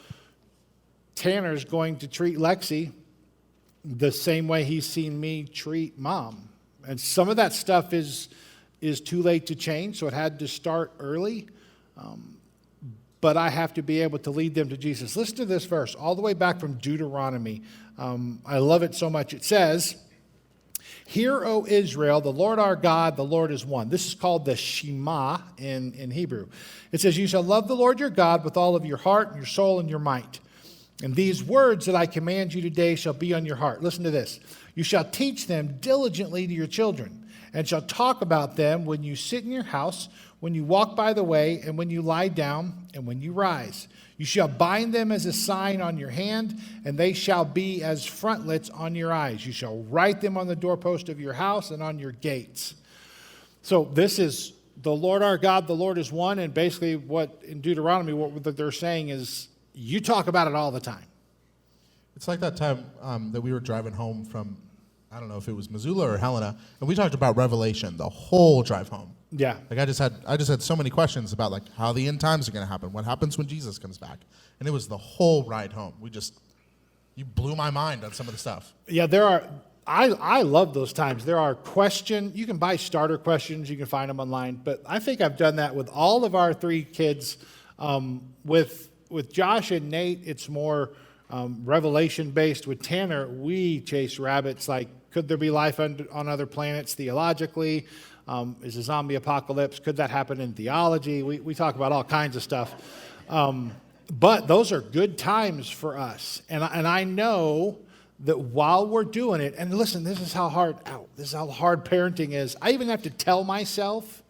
Tanner's going to treat Lexi the same way he's seen me treat Mom. And some of that stuff is too late to change, so it had to start early. But I have to be able to lead them to Jesus. Listen to this verse, all the way back from Deuteronomy. I love it so much. It says, "Hear, O Israel, the Lord our God, the Lord is one." This is called the Shema in Hebrew. It says, "You shall love the Lord your God with all of your heart and your soul and your might. And these words that I command you today shall be on your heart." Listen to this. "You shall teach them diligently to your children, and shall talk about them when you sit in your house, when you walk by the way, and when you lie down, and when you rise. You shall bind them as a sign on your hand, and they shall be as frontlets on your eyes. You shall write them on the doorpost of your house and on your gates." So this is the Lord our God, the Lord is one, and basically what in Deuteronomy, what they're saying is, you talk about it all the time. It's like that time that we were driving home from, I don't know if it was Missoula or Helena, and we talked about Revelation the whole drive home. Yeah. Like I just had so many questions about like how the end times are going to happen, what happens when Jesus comes back, and it was the whole ride home. You blew my mind on some of the stuff. Yeah, I love those times. There are you can buy starter questions, you can find them online, but I think I've done that with all of our 3 kids. With Josh and Nate, it's more revelation-based. With Tanner, we chase rabbits like, could there be life on other planets theologically? Is a zombie apocalypse? Could that happen in theology? We talk about all kinds of stuff. But those are good times for us. And I know that while we're doing it, and listen, this is how hard parenting is. I even have to tell myself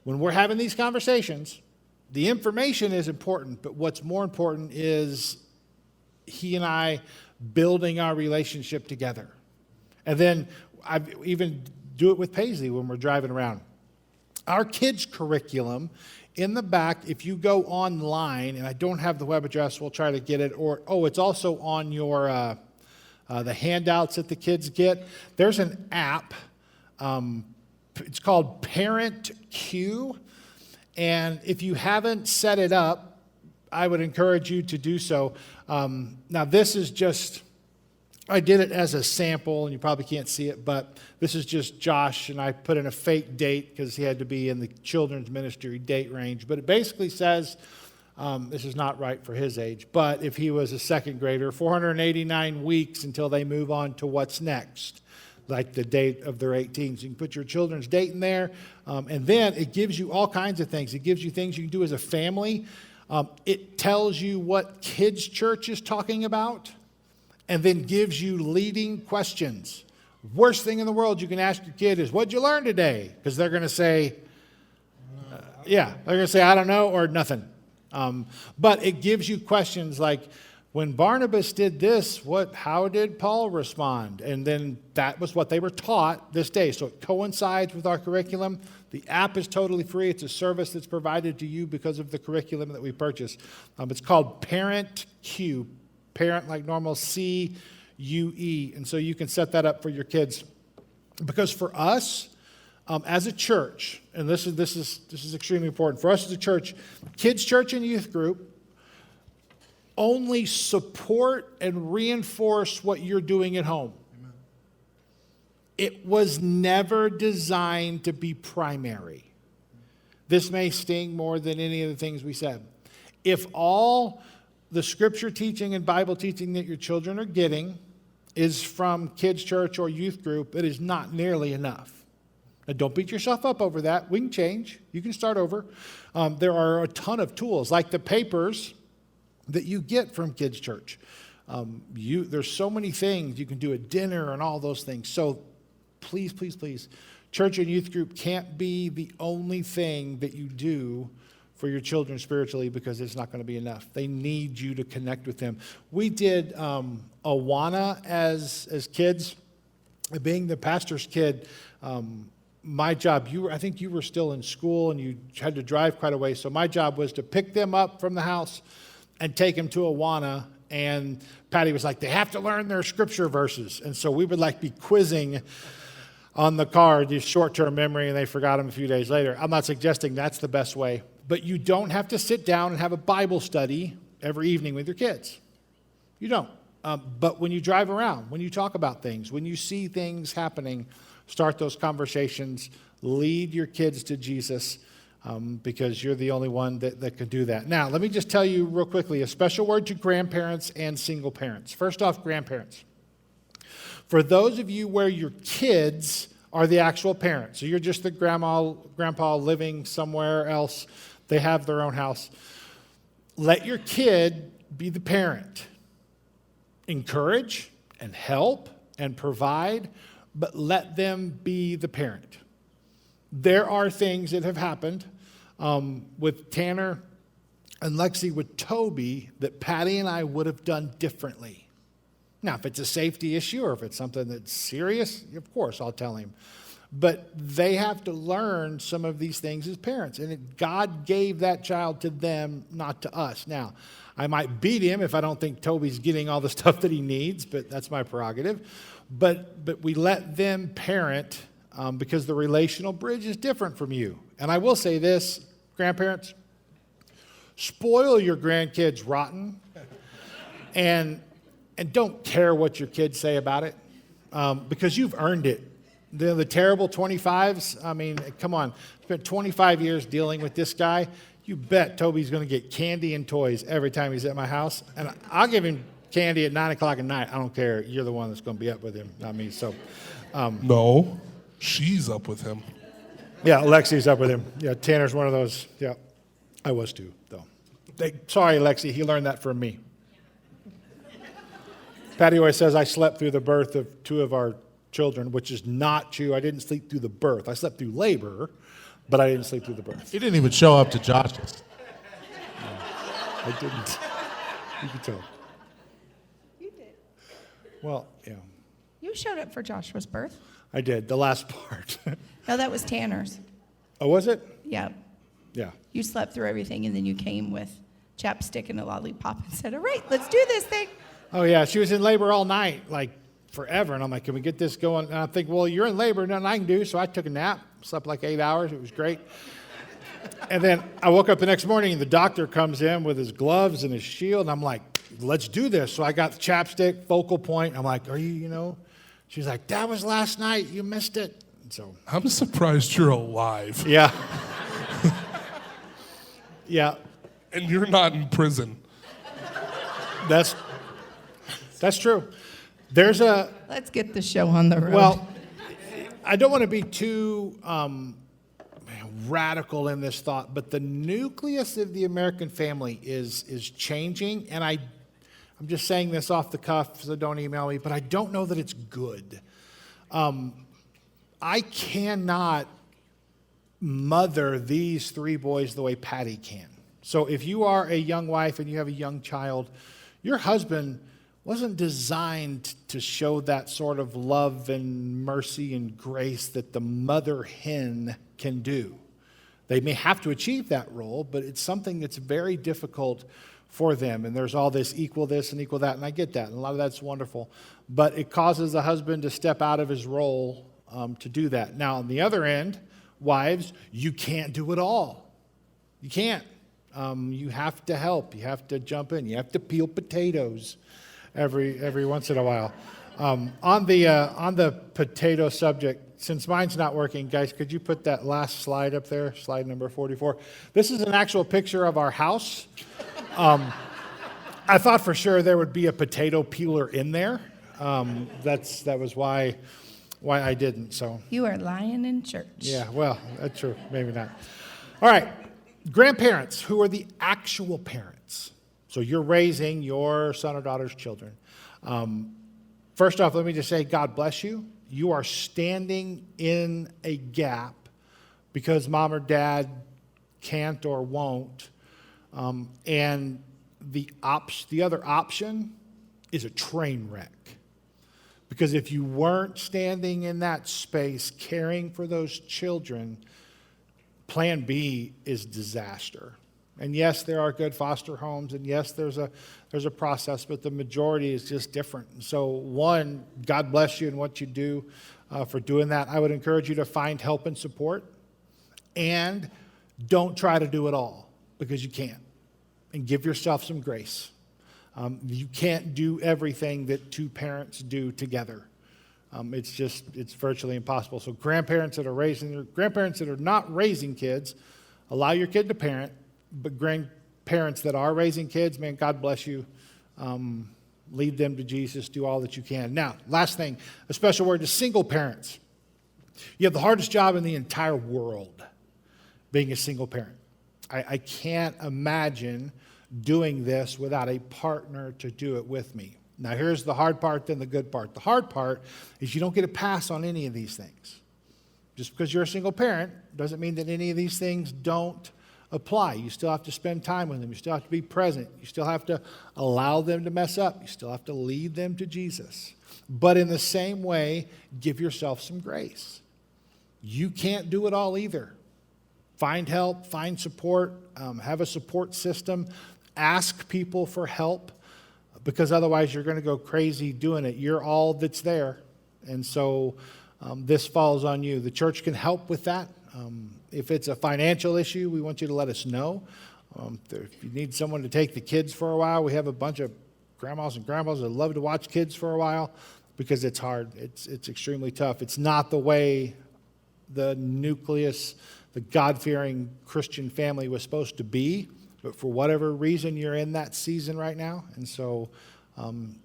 when we're having these conversations, the information is important, but what's more important is he and I building our relationship together. And then I even do it with Paisley when we're driving around. Our kids' curriculum in the back, if you go online, and I don't have the web address, we'll try to get it, it's also on your the handouts that the kids get. There's an app. It's called Parent Q. And if you haven't set it up, I would encourage you to do so. Now, this is just, I did it as a sample, and you probably can't see it, but this is just Josh, and I put in a fake date because he had to be in the children's ministry date range. But it basically says, this is not right for his age, but if he was a second grader, 489 weeks until they move on to what's next, like the date of their 18. So you can put your children's date in there, and then it gives you all kinds of things. It gives you things you can do as a family. It tells you what kids' church is talking about, and then gives you leading questions. Worst thing in the world you can ask your kid is, "What'd you learn today?" Because they're going to say, they're going to say, "I don't know," or nothing. But it gives you questions like, when Barnabas did this, how did Paul respond? And then that was what they were taught this day. So it coincides with our curriculum. The app is totally free. It's a service that's provided to you because of the curriculum that we purchased. It's called Parent Q, parent like normal, CUE. And so you can set that up for your kids. Because for us, as a church, and this is extremely important, for us as a church, kids' church and youth group only support and reinforce what you're doing at home. Amen. It was never designed to be primary. This may sting more than any of the things we said. If all the scripture teaching and Bible teaching that your children are getting is from kids' church or youth group, it is not nearly enough. Now, don't beat yourself up over that. We can change. You can start over. There are a ton of tools, like the papers that you get from kids' church. There's so many things you can do at dinner and all those things. So please, please, please, church and youth group can't be the only thing that you do for your children spiritually, because it's not going to be enough. They need you to connect with them. We did Awana as kids. Being the pastor's kid, my job, I think you were still in school and you had to drive quite a way. So my job was to pick them up from the house and take them to Awana and Patty was like, they have to learn their scripture verses. And so we would like be quizzing on the card, these short-term memory, and they forgot them a few days later. I'm not suggesting that's the best way, but you don't have to sit down and have a Bible study every evening with your kids. You don't. But when you drive around, when you talk about things, when you see things happening, start those conversations, lead your kids to Jesus, because you're the only one that can do that. Now, let me just tell you real quickly, a special word to grandparents and single parents. First off, grandparents. For those of you where your kids are the actual parents, so you're just the grandpa living somewhere else, they have their own house, let your kid be the parent. Encourage and help and provide, but let them be the parent. There are things that have happened with Tanner and Lexi, with Toby, that Patty and I would have done differently. Now, if it's a safety issue or if it's something that's serious, of course I'll tell him. But they have to learn some of these things as parents. And God gave that child to them, not to us. Now, I might beat him if I don't think Toby's getting all the stuff that he needs, but that's my prerogative. But we let them parent because the relational bridge is different from you. And I will say this, grandparents, spoil your grandkids rotten and don't care what your kids say about it because you've earned it. The terrible 25s, I mean, come on. Spent 25 years dealing with this guy. You bet Toby's going to get candy and toys every time he's at my house. And I'll give him candy at 9 o'clock at night. I don't care. You're the one that's going to be up with him, not me. So, No, she's up with him. yeah, Lexi's up with him. Yeah, Tanner's one of those. Yeah, I was too, though. Sorry, Lexi, he learned that from me. Patty always says I slept through the birth of 2 of our children, which is not true. I didn't sleep through the birth. I slept through labor, but I didn't sleep through the birth. He didn't even show up to Josh's. I didn't. You can tell. You did. Well, yeah, You showed up for Joshua's birth. I did. The last part. No, that was Tanner's. Oh, was it? Yeah. Yeah. You slept through everything, and then you came with chapstick and a lollipop and said, all right, let's do this thing. Oh, yeah. She was in labor all night, like forever. And I'm like, can we get this going? And I think, well, you're in labor, nothing I can do. So I took a nap, slept like 8 hours. It was great. And then I woke up the next morning, and the doctor comes in with his gloves and his shield. And I'm like, let's do this. So I got the chapstick, focal point. I'm like, are you, She's like, that was last night. You missed it. And so, I'm surprised you're alive. yeah. Yeah. And you're not in prison. That's true. There's a, Let's get the show on the road. well, I don't want to be too radical in this thought, but the nucleus of the American family is changing, and I'm just saying this off the cuff, so don't email me, but I don't know that it's good. I cannot mother these 3 boys the way Patty can. So if you are a young wife and you have a young child, your husband wasn't designed to show that sort of love and mercy and grace that the mother hen can do. They may have to achieve that role, but it's something that's very difficult for them. And there's all this and equal that, and I get that, and a lot of that's wonderful. But it causes the husband to step out of his role to do that. Now, on the other end, wives, you can't do it all. You can't. You have to help. You have to jump in. You have to peel potatoes every once in a while. On the potato subject, since mine's not working, guys, could you put that last slide up there, slide number 44? This is an actual picture of our house. I thought for sure there would be a potato peeler in there. That was why I didn't. So you are lying in church. yeah, well, that's true. Maybe not. All right, grandparents, who are the actual parents. So you're raising your son or daughter's children. First off, let me just say, God bless you. You are standing in a gap because mom or dad can't or won't. And the other option is a train wreck. Because if you weren't standing in that space caring for those children, plan B is disaster. And yes, there are good foster homes, and yes, there's a process, but the majority is just different. So one, God bless you in what you do for doing that. I would encourage you to find help and support, and don't try to do it all, because you can't. And give yourself some grace. You can't do everything that two parents do together. It's virtually impossible. So grandparents that are not raising kids, allow your kid to parent, but grandparents that are raising kids, man, God bless you. Lead them to Jesus. Do all that you can. Now, last thing, a special word to single parents. You have the hardest job in the entire world, being a single parent. I can't imagine doing this without a partner to do it with me. Now, here's the hard part, then the good part. The hard part is you don't get a pass on any of these things. Just because you're a single parent doesn't mean that any of these things don't apply. You still have to spend time with them. You still have to be present. You still have to allow them to mess up. You still have to lead them to Jesus. But in the same way, give yourself some grace. You can't do it all either. Find help, find support, have a support system. Ask people for help, because otherwise you're going to go crazy doing it. You're all that's there. And so this falls on you. The church can help with that. If it's a financial issue, we want you to let us know. If you need someone to take the kids for a while, we have a bunch of grandmas and grandpas that love to watch kids for a while, because it's hard. It's extremely tough. It's not the way the nucleus, the God-fearing Christian family was supposed to be. But for whatever reason, you're in that season right now. And so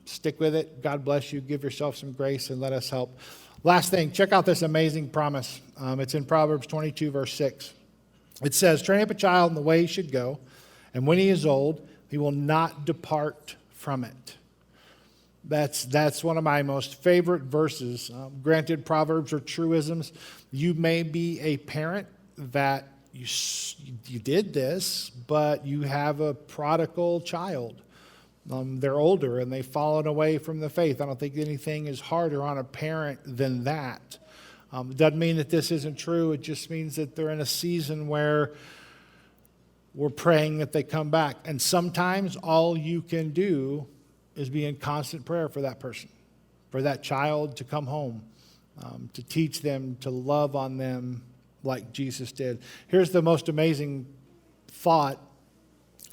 stick with it. God bless you. Give yourself some grace and let us help. Last thing, check out this amazing promise. It's in Proverbs 22, verse 6. It says, train up a child in the way he should go, and when he is old, he will not depart from it. That's one of my most favorite verses. Granted, Proverbs are truisms. You may be a parent that you did this, but you have a prodigal child. They're older and they've fallen away from the faith. I don't think anything is harder on a parent than that. It doesn't mean that this isn't true. It just means that they're in a season where we're praying that they come back. And sometimes all you can do is be in constant prayer for that person, for that child to come home, to teach them, to love on them like Jesus did. Here's the most amazing thought.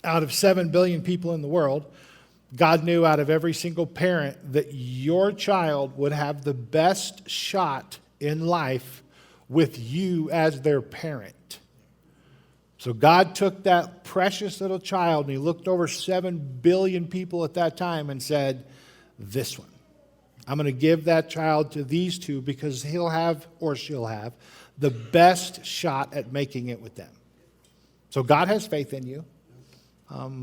Out of 7 billion people in the world, God knew out of every single parent that your child would have the best shot in life with you as their parent. So God took that precious little child and he looked over 7 billion people at that time and said, this one, I'm going to give that child to these two because he'll have, or she'll have, the best shot at making it with them. So God has faith in you.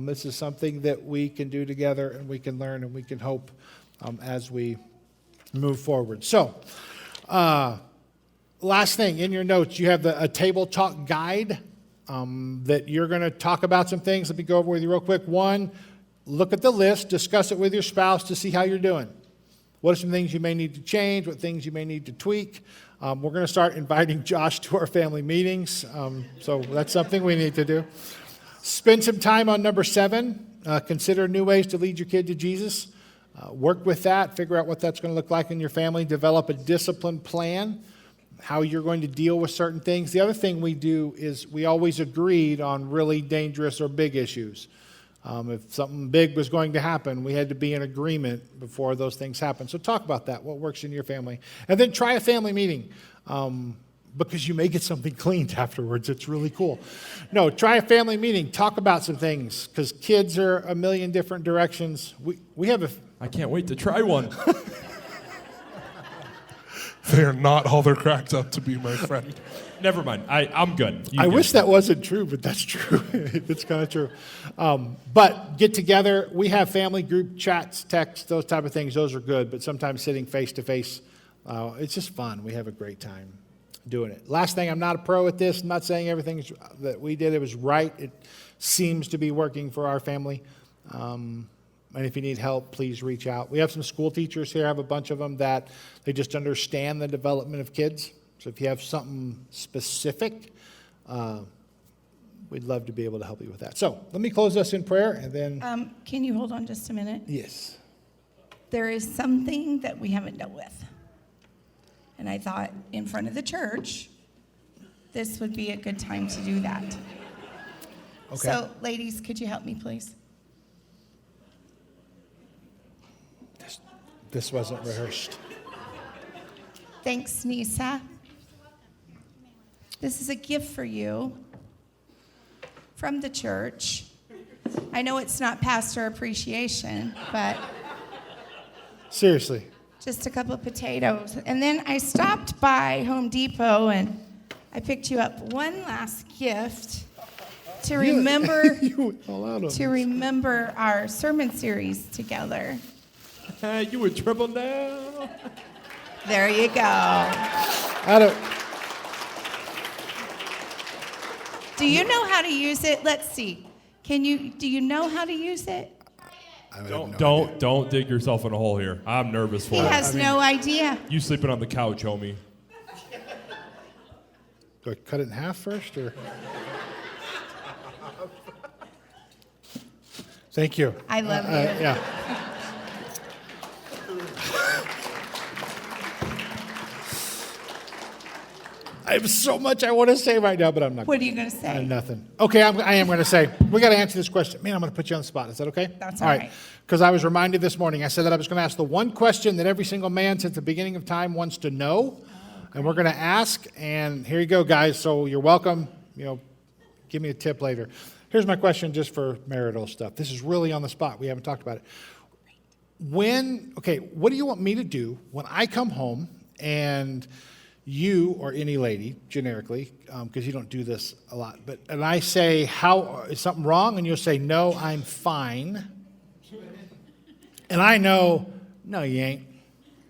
This is something that we can do together and we can learn and we can hope as we move forward. So, last thing, in your notes, you have a table talk guide that you're going to talk about some things. Let me go over with you real quick. One, look at the list, discuss it with your spouse to see how you're doing. What are some things you may need to change? What things you may need to tweak? We're going to start inviting Josh to our family meetings, so that's something we need to do. Spend some time on number 7. Consider new ways to lead your kid to Jesus. Work with that. Figure out what that's going to look like in your family. Develop a disciplined plan, how you're going to deal with certain things. The other thing we do is we always agreed on really dangerous or big issues. If something big was going to happen, we had to be in agreement before those things happen. So talk about that, what works in your family. And then try a family meeting, because you may get something cleaned afterwards. It's really cool. No, try a family meeting. Talk about some things, because kids are a million different directions. We have a... I can't wait to try one. They are not all they're cracked up to be, my friend. Never mind. I'm good. I wish that wasn't true, but that's true. It's kind of true. But get together. We have family group chats, texts, those type of things. Those are good. But sometimes sitting face to face, it's just fun. We have a great time doing it. Last thing, I'm not a pro at this. I'm not saying everything that we did, it was right. It seems to be working for our family. And if you need help, please reach out. We have some school teachers here. I have a bunch of them that they just understand the development of kids. So if you have something specific, we'd love to be able to help you with that. So let me close us in prayer, and then, Can you hold on just a minute? yes. There is something that we haven't dealt with. And I thought in front of the church, this would be a good time to do that. Okay. So, ladies, could you help me, please? This wasn't rehearsed. Thanks, Nisa. This is a gift for you from the church. I know it's not pastor appreciation, but Seriously. just a couple of potatoes. And then I stopped by Home Depot and I picked you up one last gift to remember You went all out on to this. remember our sermon series together. You were triple now. There you go. I don't, Do you know how to use it? Let's see. Do you know how to use it? Don't dig yourself in a hole here. I'm nervous for He it. has no idea. You sleeping on the couch, homie. do I cut it in half first, or? Thank you. I love you. Yeah. I have so much I want to say right now, but I'm not. What are you going to say? Nothing. Okay, I am going to say, we got to answer this question. Man, I'm going to put you on the spot. Is that okay? That's all right. Because I was reminded this morning, I said that I was going to ask the one question that every single man since the beginning of time wants to know. And we're going to ask, and here you go, guys. So you're welcome. Give me a tip later. Here's my question just for marital stuff. This is really on the spot. We haven't talked about it. What do you want me to do when I come home and you or any lady, generically, because you don't do this a lot, and I say, "How is something wrong?" And you'll say, "No, I'm fine." And I know, no, you ain't.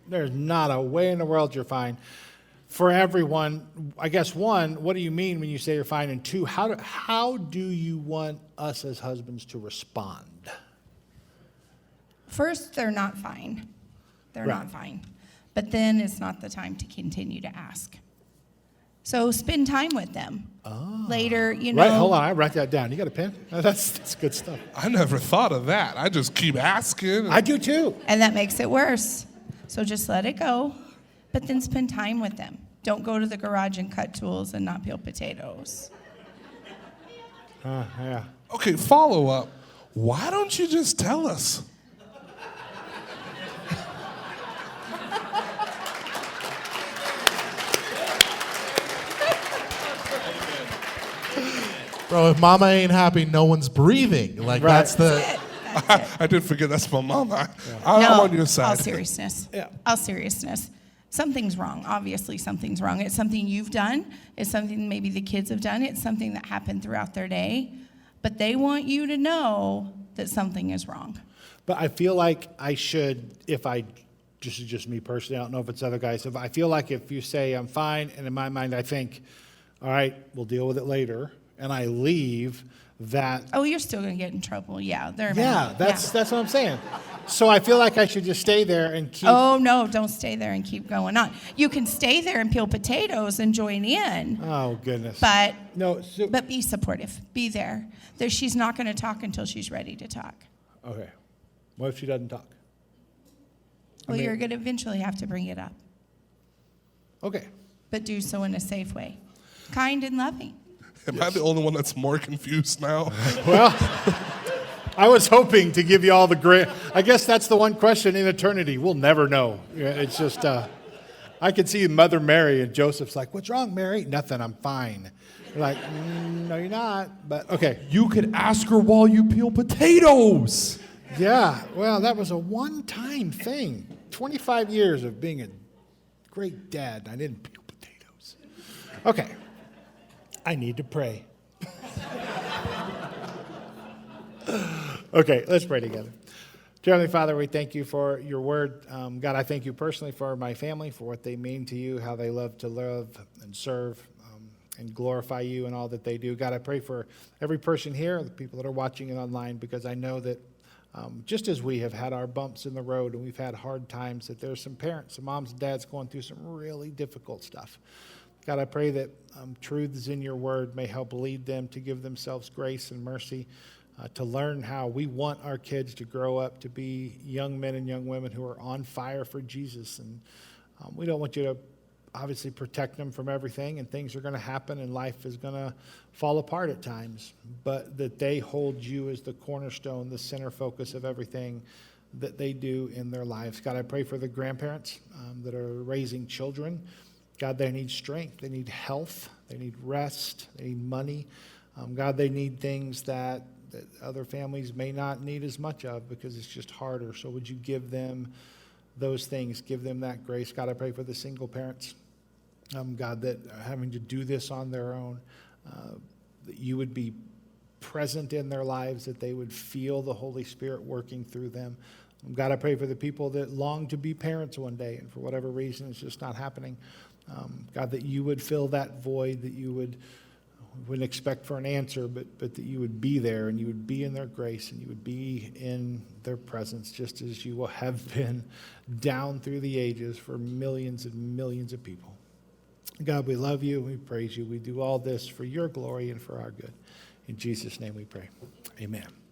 There's not a way in the world you're fine. For everyone, I guess, one, what do you mean when you say you're fine? And two, how do you want us as husbands to respond? First, they're not fine. They're Right. not fine. But then it's not the time to continue to ask. So spend time with them. Later, Right, hold on, I write that down. You got a pen? That's good stuff. I never thought of that. I just keep asking. I do too. And that makes it worse. So just let it go, but then spend time with them. Don't go to the garage and cut tools and not peel potatoes. Yeah. Okay, follow up. Why don't you just tell us? Bro, if mama ain't happy, no one's breathing. Like, Right. that's the. That's it. I did forget that's my mom. I'm No, on your side. all seriousness. Yeah. All seriousness. Something's wrong. Obviously, something's wrong. It's something you've done. It's something maybe the kids have done. It's something that happened throughout their day. But they want you to know that something is wrong. But I feel like I should, this is just me personally, I don't know if it's other guys, I feel like if you say I'm fine, and in my mind I think, all right, we'll deal with it later, and I leave, that, Oh, you're still going to get in trouble. Yeah, they're yeah, mad. that's what I'm saying. So I feel like I should just stay there and keep, Oh, no, don't stay there and keep going on. You can stay there and peel potatoes and join in, oh goodness. but But be supportive. Be there. She's not going to talk until she's ready to talk. okay. What if she doesn't talk? Well, mean- you're going to eventually have to bring it up, Okay. but do so in a safe way. Kind and loving. Am I the only one that's more confused now? Well, I was hoping to give you all the great. I guess that's the one question in eternity. We'll never know. Yeah, it's just, I could see Mother Mary and Joseph's like, "What's wrong, Mary?" "Nothing, I'm fine." You're like, "No, you're not." But okay. You could ask her while you peel potatoes. Yeah, well, that was a one-time thing. 25 years of being a great dad, and I didn't peel potatoes. Okay. I need to pray. Okay, let's pray together. Dear Heavenly Father, we thank you for your word. God, I thank you personally for my family, for what they mean to you, how they love to love and serve and glorify you in all that they do. God, I pray for every person here, the people that are watching it online, because I know that just as we have had our bumps in the road and we've had hard times, that there's some parents, some moms and dads going through some really difficult stuff. God, I pray that truths in your word may help lead them to give themselves grace and mercy, to learn how we want our kids to grow up to be young men and young women who are on fire for Jesus. And we don't want you to obviously protect them from everything, and things are going to happen and life is going to fall apart at times, but that they hold you as the cornerstone, the center focus of everything that they do in their lives. God, I pray for the grandparents that are raising children. God, they need strength, they need health, they need rest, they need money. God, they need things that other families may not need as much of because it's just harder. So would you give them those things, give them that grace. God, I pray for the single parents, God, that are having to do this on their own, that you would be present in their lives, that they would feel the Holy Spirit working through them. God, I pray for the people that long to be parents one day, and for whatever reason it's just not happening. God, that you would fill that void, that you wouldn't expect for an answer, but that you would be there, and you would be in their grace, and you would be in their presence, just as you have been down through the ages for millions and millions of people. God, we love you, we praise you, we do all this for your glory and for our good. In Jesus' name we pray. Amen.